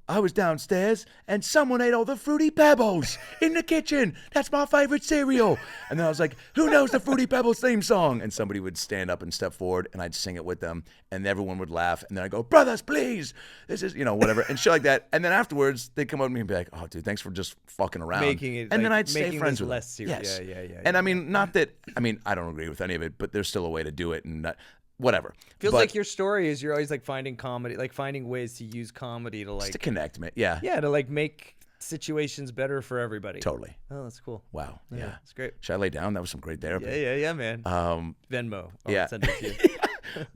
I was downstairs and someone ate all the Fruity Pebbles in the kitchen. That's my favorite cereal. And then I was like, who knows the Fruity Pebbles theme song? And somebody would stand up and step forward and I'd sing it with them and everyone would laugh. And then I'd go, brothers, please. This is, whatever. And shit like that. And then afterwards they'd come up to me and be like, oh, dude, thanks for just fucking around. Making it, and like, then I'd stay making friends this with less them. serious. Yes. Yeah. And I mean, not that, I don't agree with any of it, but there's still a way to do it and whatever. Feels like your story is you're always like finding comedy, like finding ways to use comedy to like just to connect, man. Yeah. Yeah, to like make situations better for everybody. Totally. Oh, that's cool. Wow. Yeah. It's great. Should I lay down? That was some great therapy. Yeah, man. Venmo. I'll send it to you.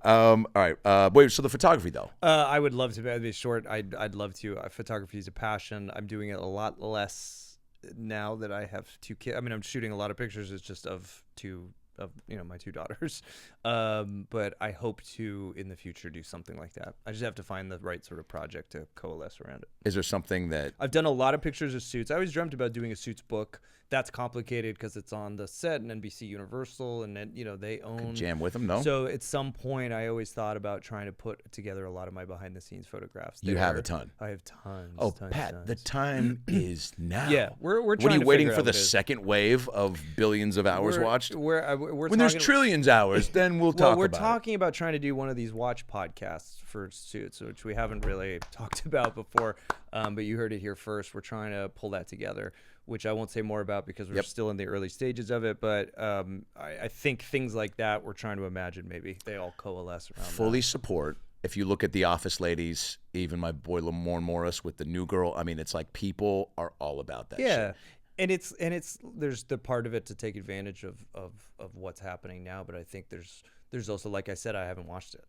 All right. Wait. So the photography, though. I would love to. It'd be short. I'd love to. Photography is a passion. I'm doing it a lot less now that I have 2 kids. I mean, I'm shooting a lot of pictures. It's just of my 2 daughters. But I hope to in the future do something like that. I just have to find the right sort of project to coalesce around it. Is there something that I've done a lot of pictures of suits? I always dreamt about doing a suits book. That's complicated because it's on the set and NBC Universal, and then they own jam with them? No. So at some point, I always thought about trying to put together a lot of my behind-the-scenes photographs. You have a ton. I have tons. Oh, tons, Pat, tons. the time is now. Yeah, we're What trying are you to waiting figure for out the what it is. second wave of billions of hours watched? We're When there's talking- trillions hours, then we'll talk we're about talking about trying to do one of these watch podcasts for suits, which we haven't really talked about before. But you heard it here first. We're trying to pull that together, which I won't say more about because we're still in the early stages of it. But I think things like that we're trying to imagine maybe they all coalesce around. Fully support. If you look at the Office ladies, even my boy Lamorne Morris with the New Girl, I mean, it's like people are all about that. Yeah. Shit. And it's there's the part of it to take advantage of what's happening now, but I think there's also, like I said, I haven't watched it.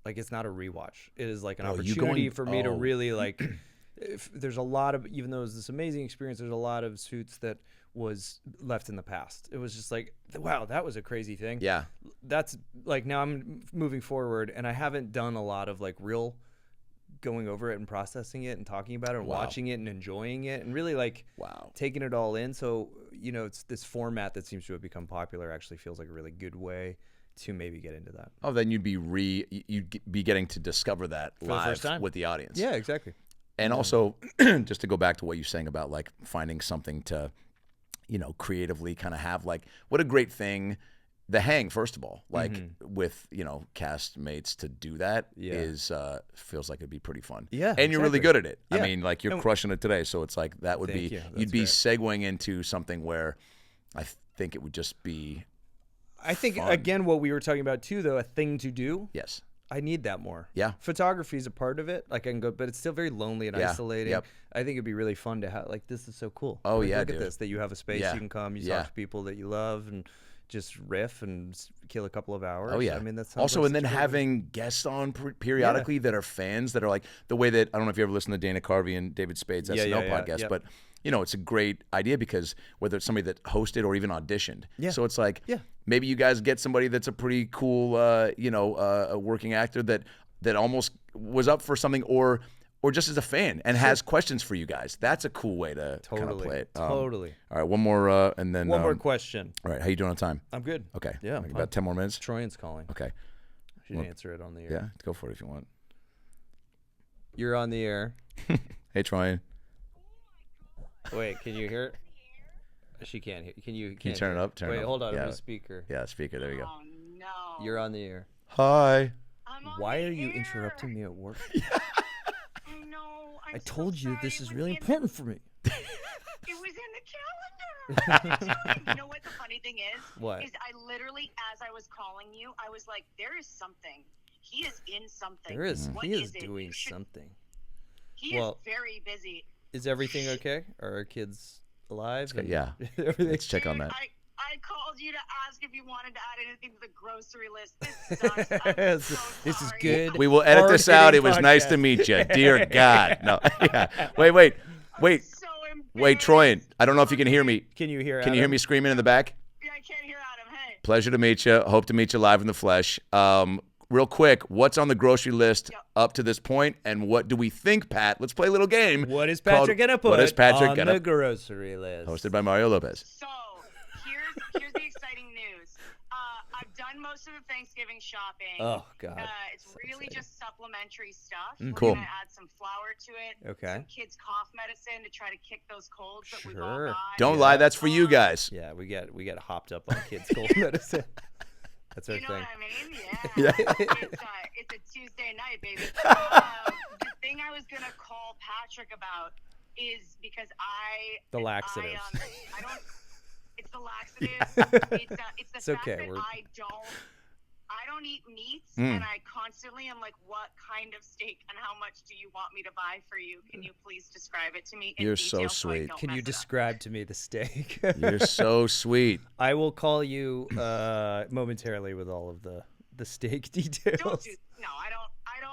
Like, it's not a rewatch. It is like an opportunity for me to really like. There's a lot of, even though it was this amazing experience, there's a lot of suits that was left in the past. It was just like, wow, that was a crazy thing. Yeah. That's like, now I'm moving forward and I haven't done a lot of like real going over it and processing it and talking about it and watching it and enjoying it and really like taking it all in. So, it's this format that seems to have become popular actually feels like a really good way to maybe get into that. Oh, then you'd be getting to discover that For the live first time. with the audience. Yeah, exactly. And also, just to go back to what you're saying about like finding something to, creatively kind of have, like, what a great thing. The hang, first of all, like with, cast mates to do that is feels like it'd be pretty fun. Yeah. And you're really good at it. Yeah. I mean, like, you're crushing it today. So it's like that would Thank be, you. you'd be That's segueing into something where I think it would just be I think, fun. again, what we were talking about too, though, a thing to do. Yes. I need that more. Yeah. Photography is a part of it. Like, I can go, but it's still very lonely and isolating. Yep. I think it'd be really fun to have, like, this is so cool. Oh, Like, yeah, look dude. at this, that you have a space Yeah. you can come, you Yeah. talk to people that you love and just riff and kill a couple of hours. Oh yeah. I mean, that's also, and then having guests on periodically that are fans that are like the way that I don't know if you ever listen to Dana Carvey and David Spade's SNL podcast, yeah. but it's a great idea because whether it's somebody that hosted or even auditioned, so it's like maybe you guys get somebody that's a pretty cool, a working actor that almost was up for something or just as a fan and has questions for you guys. That's a cool way to kind of play it. Totally. All right, one more, and then One more question. All right, how you doing on time? I'm good. Okay. Yeah. Like about 10 more minutes. Troyan's calling. Okay. I should answer it on the air. Yeah, go for it if you want. You're on the air. Hey, Troyan. Wait, can you hear it? She can't hear. Can you turn it up? Turn it Wait, up. hold on. Yeah. I'm a speaker. Yeah, speaker. There you go. Oh no. You're on the air. Hi. I'm on Why the are you air. interrupting me at work? I know. I told you this is really important for me. It was in the calendar. You know what the funny thing is? What? Is I literally, as I was calling you, I was like, there is something. He is in something. There is. What He is it? doing You should- something. He Well- is very busy. Is everything okay? Are our kids alive? And Yeah. everything? Let's check on Dude, that. I called you to ask if you wanted to add anything to the grocery list. This sucks. I'm so This is sorry. good. We will edit this out. It was Hard-hitting nice to podcast. meet you. Dear God. No. Yeah. Wait. So Wait, Troyan. I don't know if you can hear me. Can you hear? Can you hear me screaming in the back? Yeah, I can't hear Adam. Hey. Pleasure to meet you. Hope to meet you live in the flesh. Real quick, what's on the grocery list up to this point, and what do we think, Pat? Let's play a little game. What is called Patrick gonna put What is Patrick on gonna the grocery list? Hosted by Mario Lopez. So here's the exciting news. I've done most of the Thanksgiving shopping. Oh God. It's So really exciting. just supplementary stuff. We're cool. gonna add some flour to it. Okay. Some kids' cough medicine to try to kick those colds that we've all Sure. got. Don't lie, that's for you guys. Yeah, we get hopped up on kids' cold medicine. That's our You know thing. what I mean? Yeah. It's a Tuesday night, baby. The thing I was gonna call Patrick about is because The laxatives. I don't. It's the laxatives. It's the It's fact okay, that we're- I don't eat meats, and I constantly am like, what kind of steak and how much do you want me to buy for you? Can you please describe it to me in You're so detail so I sweet. don't Can you mess it up? describe to me the steak? You're so sweet. I will call you momentarily with all of the steak details.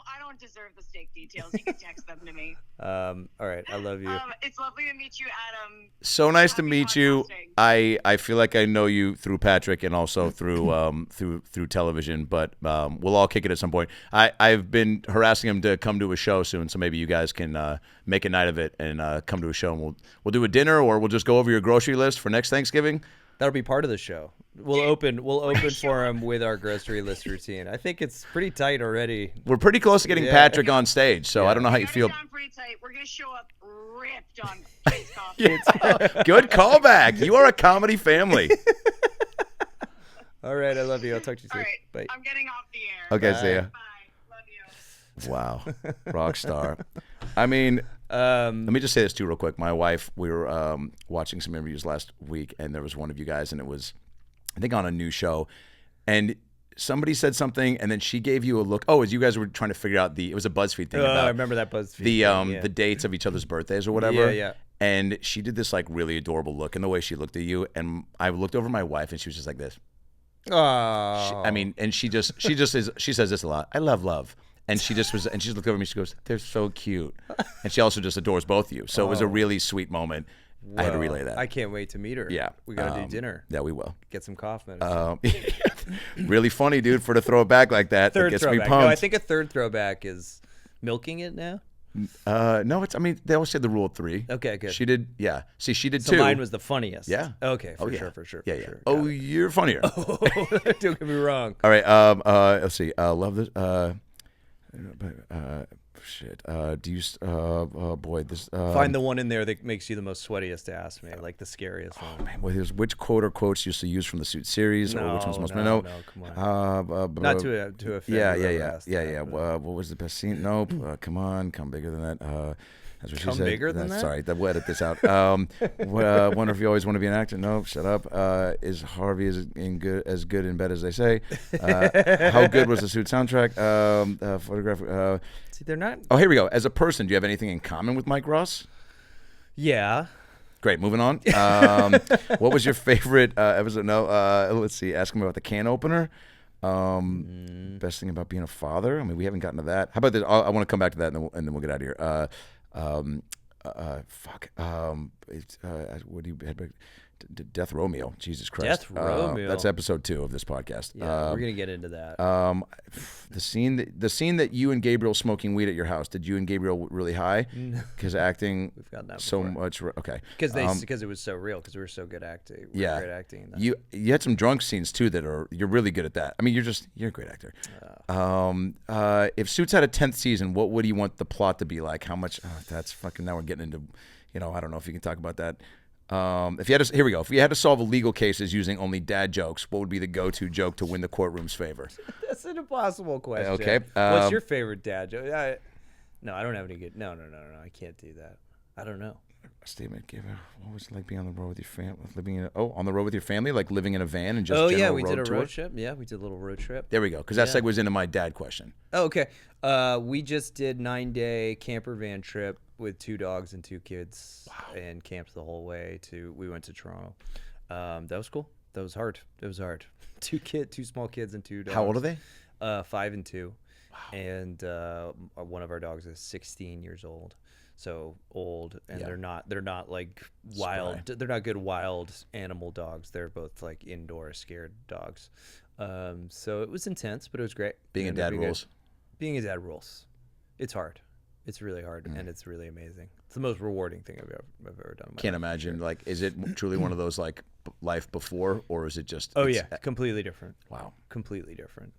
I don't deserve the steak details. You can text them to me. All right, I love you. It's lovely to meet you, Adam. So nice to Happy meet you. podcasting. I feel like I know you through Patrick and also through through television, but we'll all kick it at some point. I've been harassing him to come to a show soon, so maybe you guys can make a night of it and come to a show, and we'll do a dinner, or we'll just go over your grocery list for next Thanksgiving. That'll be part of the show. We'll open for him with our grocery list routine. I think it's pretty tight already. We're pretty close to getting Yeah. Patrick on stage, so I don't know how you Gotta feel. sound pretty tight. We're gonna show up ripped on kids' coffee. Good callback. You are a comedy family. All right, I love you. I'll talk to you All soon. right, Bye. I'm getting off the air. Okay, see ya. Bye. Love you. Wow, rock star. I mean, let me just say this too real quick. My wife, we were watching some interviews last week, and there was one of you guys, and it was, I think, on a new show, and somebody said something, and then she gave you a look. Oh, as you guys were trying to figure out it was a BuzzFeed thing I about remember that BuzzFeed. the dates of each other's birthdays or whatever. Yeah. And she did this like really adorable look, and the way she looked at you, and I looked over at my wife, and she was just like this. Oh. I mean, and she says this a lot. I love. And she just was, and she just looked over at me. She goes, "They're so cute," and she also just adores both of you. So it was a really sweet moment. I had to relay that. I can't wait to meet her. Yeah, we gotta do dinner. Yeah, we will. Get some cough medicine. Really funny, dude, for to throw it back like that. Third It gets throwback. me pumped. No, I think a third throwback is milking it now. No, I mean, they always say the rule of 3. Okay, good. She did, yeah. See, she did So 2. mine was the funniest. Yeah. Okay, for yeah. sure, for sure. Yeah, for yeah. Sure. Oh, you're funnier. Don't get me wrong. All right. Let's see. Love this. Shit. Do you? Boy, this. Find the one in there that makes you the most sweatiest to ask me, like the scariest one. Man, which quote or quotes you used to use from the Suit series, or which one's most? No, come on. Not to offend. Yeah. What was the best scene? Nope. Come on, come bigger than that. That's what she said. Bigger than that? Sorry, we'll edit this out. Wonder if you always want to be an actor? No, shut up. Is Harvey as good in bed as they say? How good was the Suit soundtrack? Photograph. See, they're not. Oh, here we go. As a person, do you have anything in common with Mike Ross? Yeah. Great. Moving on. What was your favorite episode? No. Let's see. Ask him about the can opener. Best thing about being a father. I mean, we haven't gotten to that. How about this? I want to come back to that, and then we'll get out of here. Fuck. What do you? Death Romeo. Jesus Christ. Death Romeo. That's episode 2 of this podcast. Yeah, we're gonna get into that. The scene that you and Gabriel smoking weed at your house. Did you and Gabriel really high? Because acting We've gotten that so before. much. Okay. Because it was so real. Because we were so good acting. We were great acting in that. You had some drunk scenes too you're really good at that. I mean, you're a great actor. If Suits had a 10th season, what would you want the plot to be like? How much? That's fucking. Now we're getting into. I don't know if you can talk about that. If you had to solve illegal cases using only dad jokes, what would be the go-to joke to win the courtroom's favor? That's an impossible question. Okay. What's your favorite dad joke? No, I don't have any good. No. I can't do that. I don't know. Statement given. What was it like being on the road with your family? On the road with your family, like living in a van and just. Oh general yeah, we road did a tour? road trip. Yeah, we did a little road trip. There we go. Because that segues into my dad question. Oh, okay. We just did 9-day camper van trip with 2 dogs and 2 kids, and camped the whole way we went to Toronto. That was cool. That was hard. It was hard. 2 small kids and 2 dogs. How old are they? 5 and 2. Wow. And one of our dogs is 16 years old. So old, and they're not like wild. Spry. They're not good wild animal dogs. They're both like indoor scared dogs. So it was intense, but it was great. Being a dad rules. Being a dad rules. It's hard. It's really hard, and it's really amazing. It's the most rewarding thing I've ever done. Can't imagine. Like, is it truly one of those like life before, or is it just? Oh yeah, completely different. Wow, completely different.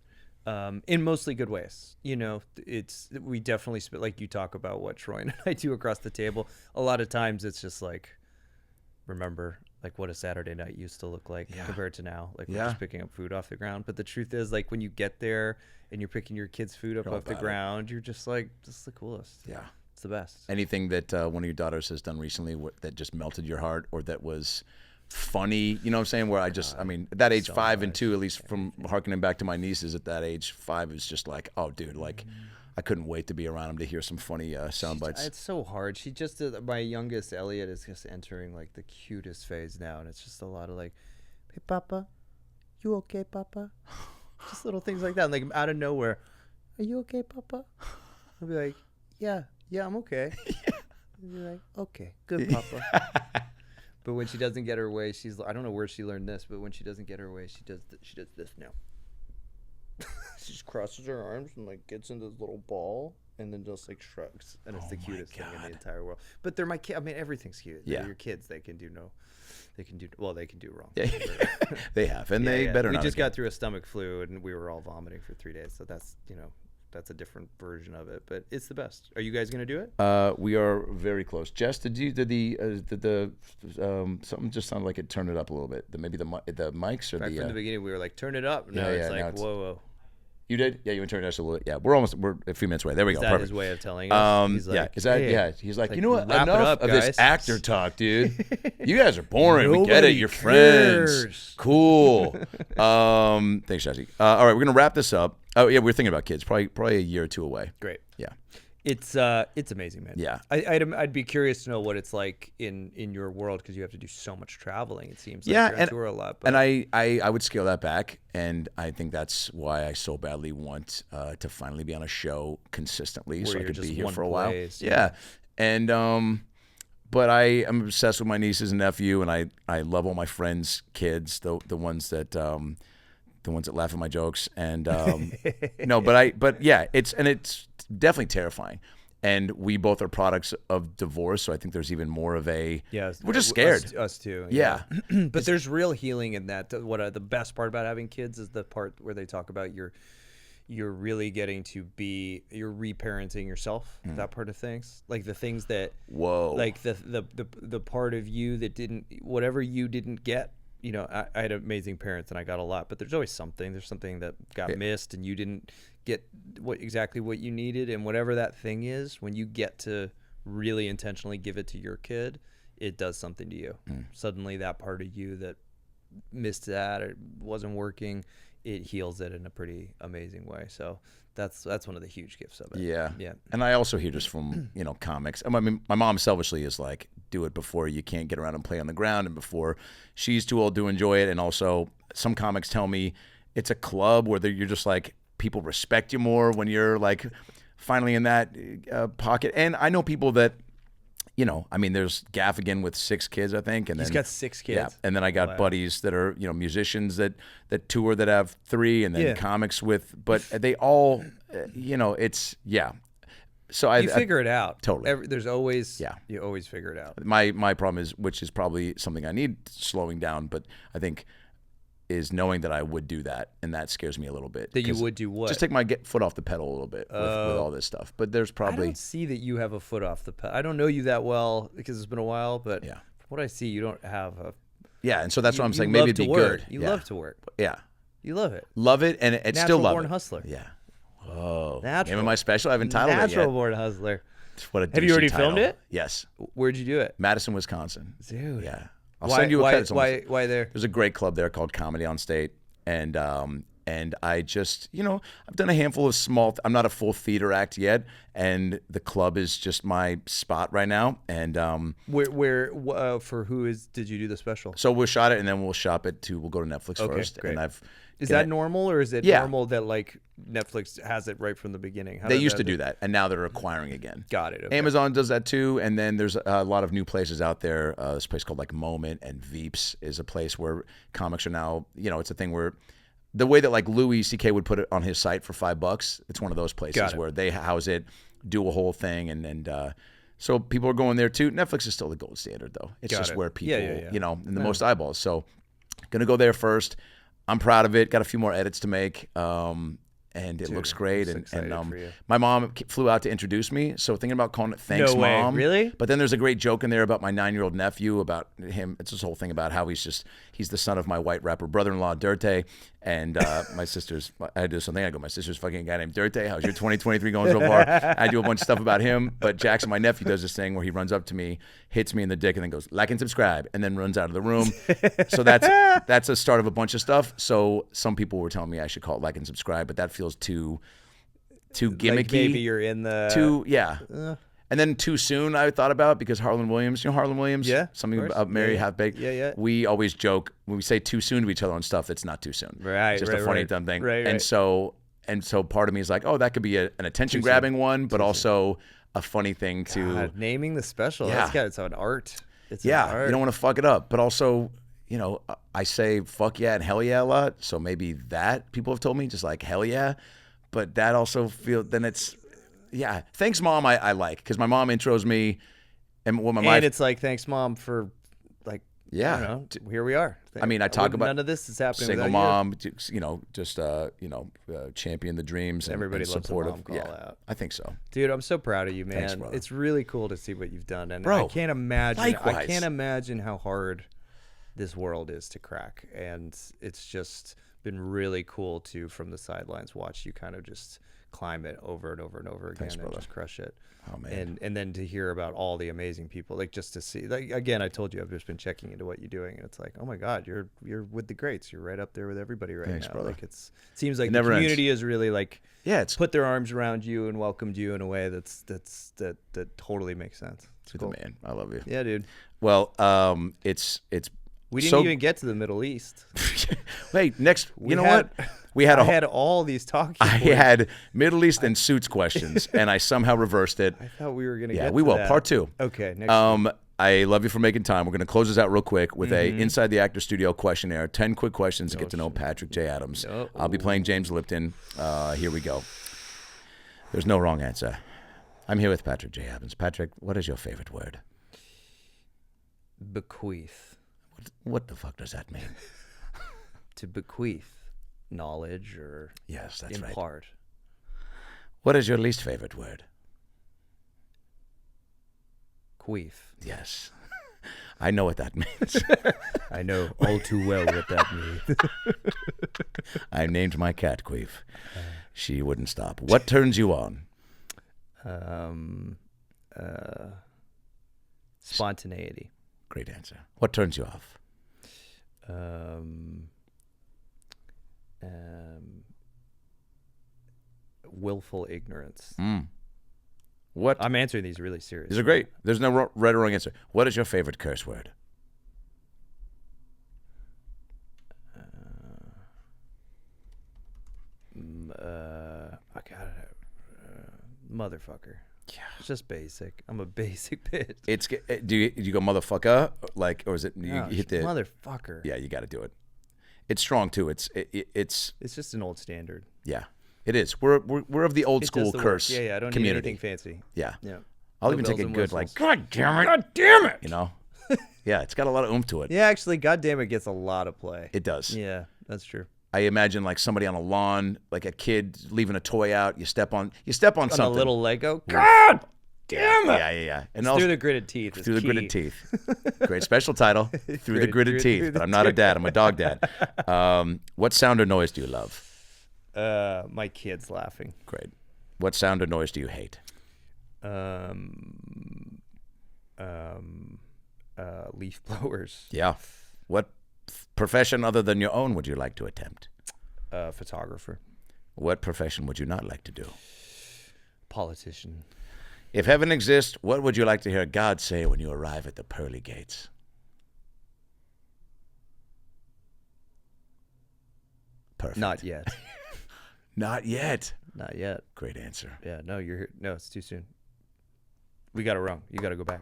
In mostly good ways. We definitely like you talk about what Troy and I do across the table. A lot of times it's just like, remember like what a Saturday night used to look like compared to now. Like we're just picking up food off the ground. But the truth is, like when you get there and you're picking your kids' food up off the ground, you're just like, this is the coolest. Yeah. It's the best. Anything that one of your daughters has done recently that just melted your heart, or that was funny, you know what I'm saying? Where I mean, at that age, 5 and 2, at least from harkening back to my nieces at that age, 5 is just like, oh, dude, like I couldn't wait to be around them to hear some funny sound bites. It's so hard. She just, my youngest, Elliot, is just entering like the cutest phase now, and it's just a lot of like, hey, Papa, you okay, Papa? Just little things like that, and like out of nowhere, are you okay, Papa? I'll be like, yeah, I'm okay. I'll be like, okay, good, Papa. But when she doesn't get her way, I don't know where she learned this, but when she doesn't get her way, she does this now. She just crosses her arms and like gets into this little ball and then just like shrugs, and it's the cutest thing in the entire world. But they're my kids. I mean, everything's cute. They're your kids. They can do wrong. Yeah, they have, and they better not. We just got through a stomach flu, and we were all vomiting for 3 days. So that's that's a different version of it, but it's the best. Are you guys gonna do it? We are very close. Jess, did the something just sounded like it turned it up a little bit? Maybe the mics or from the beginning we were like, turn it up. Now it's like, whoa. You did? Yeah, you turned it up a little bit. Yeah, we're a few minutes away. There we go. Is that Perfect. his way of telling us? He's like, He's like, like, you know what? wrap it Enough up, of guys. this actor talk, dude. You guys are boring. We get Nobody it. You're friends. cares. Cool. Thanks, Jesse. All right, we're gonna wrap this up. Oh yeah, we're thinking about kids. Probably a year or 2 away. Great. Yeah. It's amazing, man. Yeah. I'd be curious to know what it's like in your world, because you have to do so much traveling. It seems like Yeah, you're on tour a lot. But And I would scale that back, and I think that's why I so badly want to finally be on a show consistently, so I you're could just be here one for a while. place. Yeah, and but I am obsessed with my nieces and nephew, and I love all my friends' kids, the ones that laugh at my jokes, and no, but yeah, it's definitely terrifying. Yeah. we both are products of divorce, so I think there's even more of a. Yeah, we're just scared. Us too. Yeah. But there's real healing in that. What the best part about having kids is the part where they talk about you're really getting to be, you're reparenting yourself, that part of things, like the things that like the part of you that didn't, whatever you didn't get. You know, I had amazing parents and I got a lot, but there's always something. There's something that got missed and you didn't get exactly what you needed. And whatever that thing is, when you get to really intentionally give it to your kid, it does something to you. Suddenly that part of you that missed that or wasn't working, it heals it in a pretty amazing way. So that's one of the huge gifts of it. Yeah. Yeah. And I also hear just from, comics. I mean, my mom selfishly is like, do it before you can't get around and play on the ground and before she's too old to enjoy it. And also some comics tell me it's a club where you're just like, people respect you more when you're like finally in that pocket. And I know people that, there's Gaffigan with 6 kids, I think. And He's got 6 kids. Yeah. And then I got buddies that are, musicians that tour that have 3 and then comics with, but they all, it's, yeah. So you figure it out. Totally. There's always, you always figure it out. My problem is, which is probably something I need slowing down, but I think is knowing that I would do that, and that scares me a little bit. That you would do what? Just take my foot off the pedal a little bit with all this stuff. But there's probably... I don't see that you have a foot off the pedal. I don't know you that well because it's been a while, but from what I see, you don't have a... Yeah, and so that's what I'm saying. Maybe it'd be good. You love to work. Yeah. You love it. Love it, and it's still love it. Natural-born hustler. Yeah. Whoa. Natural. Name of my special? I haven't titled it yet. Natural-born hustler. What a Have you already filmed it? Yes. Where'd you do it? Madison, Wisconsin. Dude. Yeah. I'll send you a cut. Why there? There's a great club there called Comedy on State. And I just, I've done a handful of small, I'm not a full theater act yet. And the club is just my spot right now. And where for who did you do the special? So we'll shot it and then we'll shop it we'll go to Netflix first. Great. And is that normal or is it normal that like Netflix has it right from the beginning? They used to do that and now they're acquiring again. Got it. Okay. Amazon does that too. And then there's a lot of new places out there. This place called like Moment and Veeps is a place where comics are now, it's a thing where the way that like Louis C.K. would put it on his site for $5, it's one of those places where they house it, do a whole thing. And so people are going there too. Netflix is still the gold standard though. It's just where people, and the most eyeballs. So going to go there first. I'm proud of it. Got a few more edits to make, and it looks great. And my mom flew out to introduce me. So thinking about calling it Thanks Mom. Really? But then there's a great joke in there about my 9-year-old nephew, about him. It's this whole thing about how he's the son of my white rapper brother-in-law, Dirte. And my sister's, I do something. I go, my sister's fucking a guy named Dirte. How's your 2023 going so far? I do a bunch of stuff about him. But Jackson, my nephew, does this thing where he runs up to me, hits me in the dick, and then goes, like and subscribe, and then runs out of the room. So that's a start of a bunch of stuff. So some people were telling me I should call it like and subscribe, but that feels too gimmicky. Like maybe you're in the... And then too soon I thought about, because Harlan Williams, Harlan Williams? Yeah. Something about Mary Half-Baked. Yeah. We always joke when we say too soon to each other on stuff that's not too soon. Right. Just a funny dumb thing. Right. And so part of me is like, oh, that could be an attention grabbing one, but also a funny thing to... God, naming the special. Yeah. It's an art. It's an art. You don't want to fuck it up. But also, I say fuck yeah and hell yeah a lot. So maybe that people have told me, just like hell yeah. But that also then it's... Yeah, Thanks Mom I like, because my mom intros me, and it's like, thanks Mom for like, I don't know, here we are. I mean, I talk about none of this is happening single without mom, just champion the dreams. Everybody and loves supportive. a mom call out. I think so, dude. I'm so proud of you, man. Thanks, brother. It's really cool to see what you've done, and Bro, I can't imagine. likewise. I can't imagine how hard this world is to crack, and it's just been really cool to, from the sidelines, watch you kind of just climb it over and over and over again. Thanks, and brother. just crush it. Oh man. And then to hear about all the amazing people, like just to see, like, again, I told you I've just been checking into what you're doing, and it's like, oh my God, you're with the greats. You're right up there with everybody right Thanks, now. brother. Like it seems like the community is really like it's put their arms around you and welcomed you in a way that totally makes sense. It's You're cool. the man. I love you. Yeah, dude. Well, it's we didn't even get to the Middle East. Wait, next. We what? We had I had all these talking I points. had Middle East and suits questions, and I somehow reversed it. I thought we were gonna. Yeah, get we to will. that. Part 2. Okay. Next. I love you for making time. We're going to close this out real quick with a Inside the Actor Studio questionnaire. 10 quick questions to get to know Patrick J. Adams. I'll be playing James Lipton. Here we go. There's no wrong answer. I'm here with Patrick J. Evans. Patrick, what is your favorite word? Bequeath. What the fuck does that mean? To bequeath knowledge or Yes, that's right. impart. What is your least favorite word? Queef. Yes. I know what that means. I know all too well what that means. I named my cat Queef. She wouldn't stop. What turns you on? Spontaneity. Great answer. What turns you off? Willful ignorance. What? I'm answering these really serious. These are great. There's no right or wrong answer. What is your favorite curse word? I got it. Motherfucker. Yeah. It's just basic. I'm a basic bitch. It's do you go motherfucker like, or is it you No, hit the motherfucker? Yeah, you got to do it. It's strong too. It's just an old standard. yeah. It is. We're of the old It school does the work. curse. Yeah. I don't community. need anything fancy. Yeah. Yeah. I'll No even take bells a and good like whistles. God damn it. You know. Yeah, it's got a lot of oomph to it. Yeah, actually, goddamn it gets a lot of play. It does. Yeah, that's true. I imagine like somebody on a lawn, like a kid leaving a toy out. You step on something. On a little Lego. God damn it! Yeah. And It's also, through the gritted teeth. through the key. gritted teeth. Great special title. Through the gritted teeth. through But the I'm not a dad. I'm a dog dad. What sound or noise do you love? My kids laughing. Great. What sound or noise do you hate? Leaf blowers. Yeah. What profession other than your own would you like to attempt? Photographer. What profession would you not like to do? Politician. If heaven exists, what would you like to hear God say when you arrive at the pearly gates? Perfect. Not yet. Not yet. Not yet. Great answer. Yeah, no, you're here. No, it's too soon. We got it wrong. You got to go back.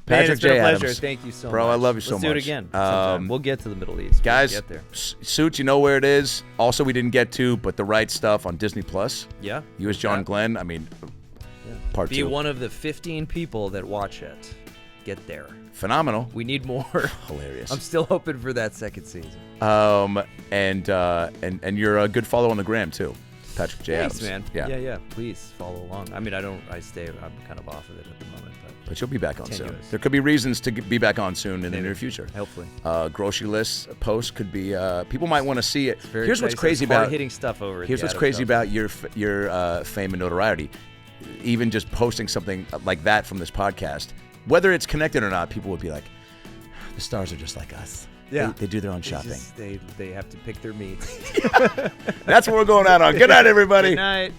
Man, it's been a pleasure. Adams. Thank you so much. Bro, I love you so Let's do it much. again. sometime. We'll get to the Middle East. Guys, We'll get there. Suits, you know where it is. Also, we didn't get to, but The Right Stuff on Disney Plus. Yeah. You as John Glenn. I mean, part Be 2. one of the 15 people that watch it. Get there. Phenomenal. We need more. Hilarious. I'm still hoping for that second season. And you're a good follow on the gram too, Patrick J. Thanks, Adams. man. Yeah. Yeah. Please follow along. I mean, I'm kind of off of it at the moment, But you'll be back on soon. Continuous. There could be reasons to be back on soon in the near future. hopefully. Grocery list post could be. People might want to see it. Very Here's what's exciting. crazy It's about. hard-hitting stuff over. at Here's the what's Adam crazy Show. about your fame and notoriety. Even just posting something like that from this podcast, whether it's connected or not, people would be like, "The stars are just like us. Yeah. They do their own It's shopping." just- they have to pick their meats. That's what we're going out on. Good night, everybody. Good night.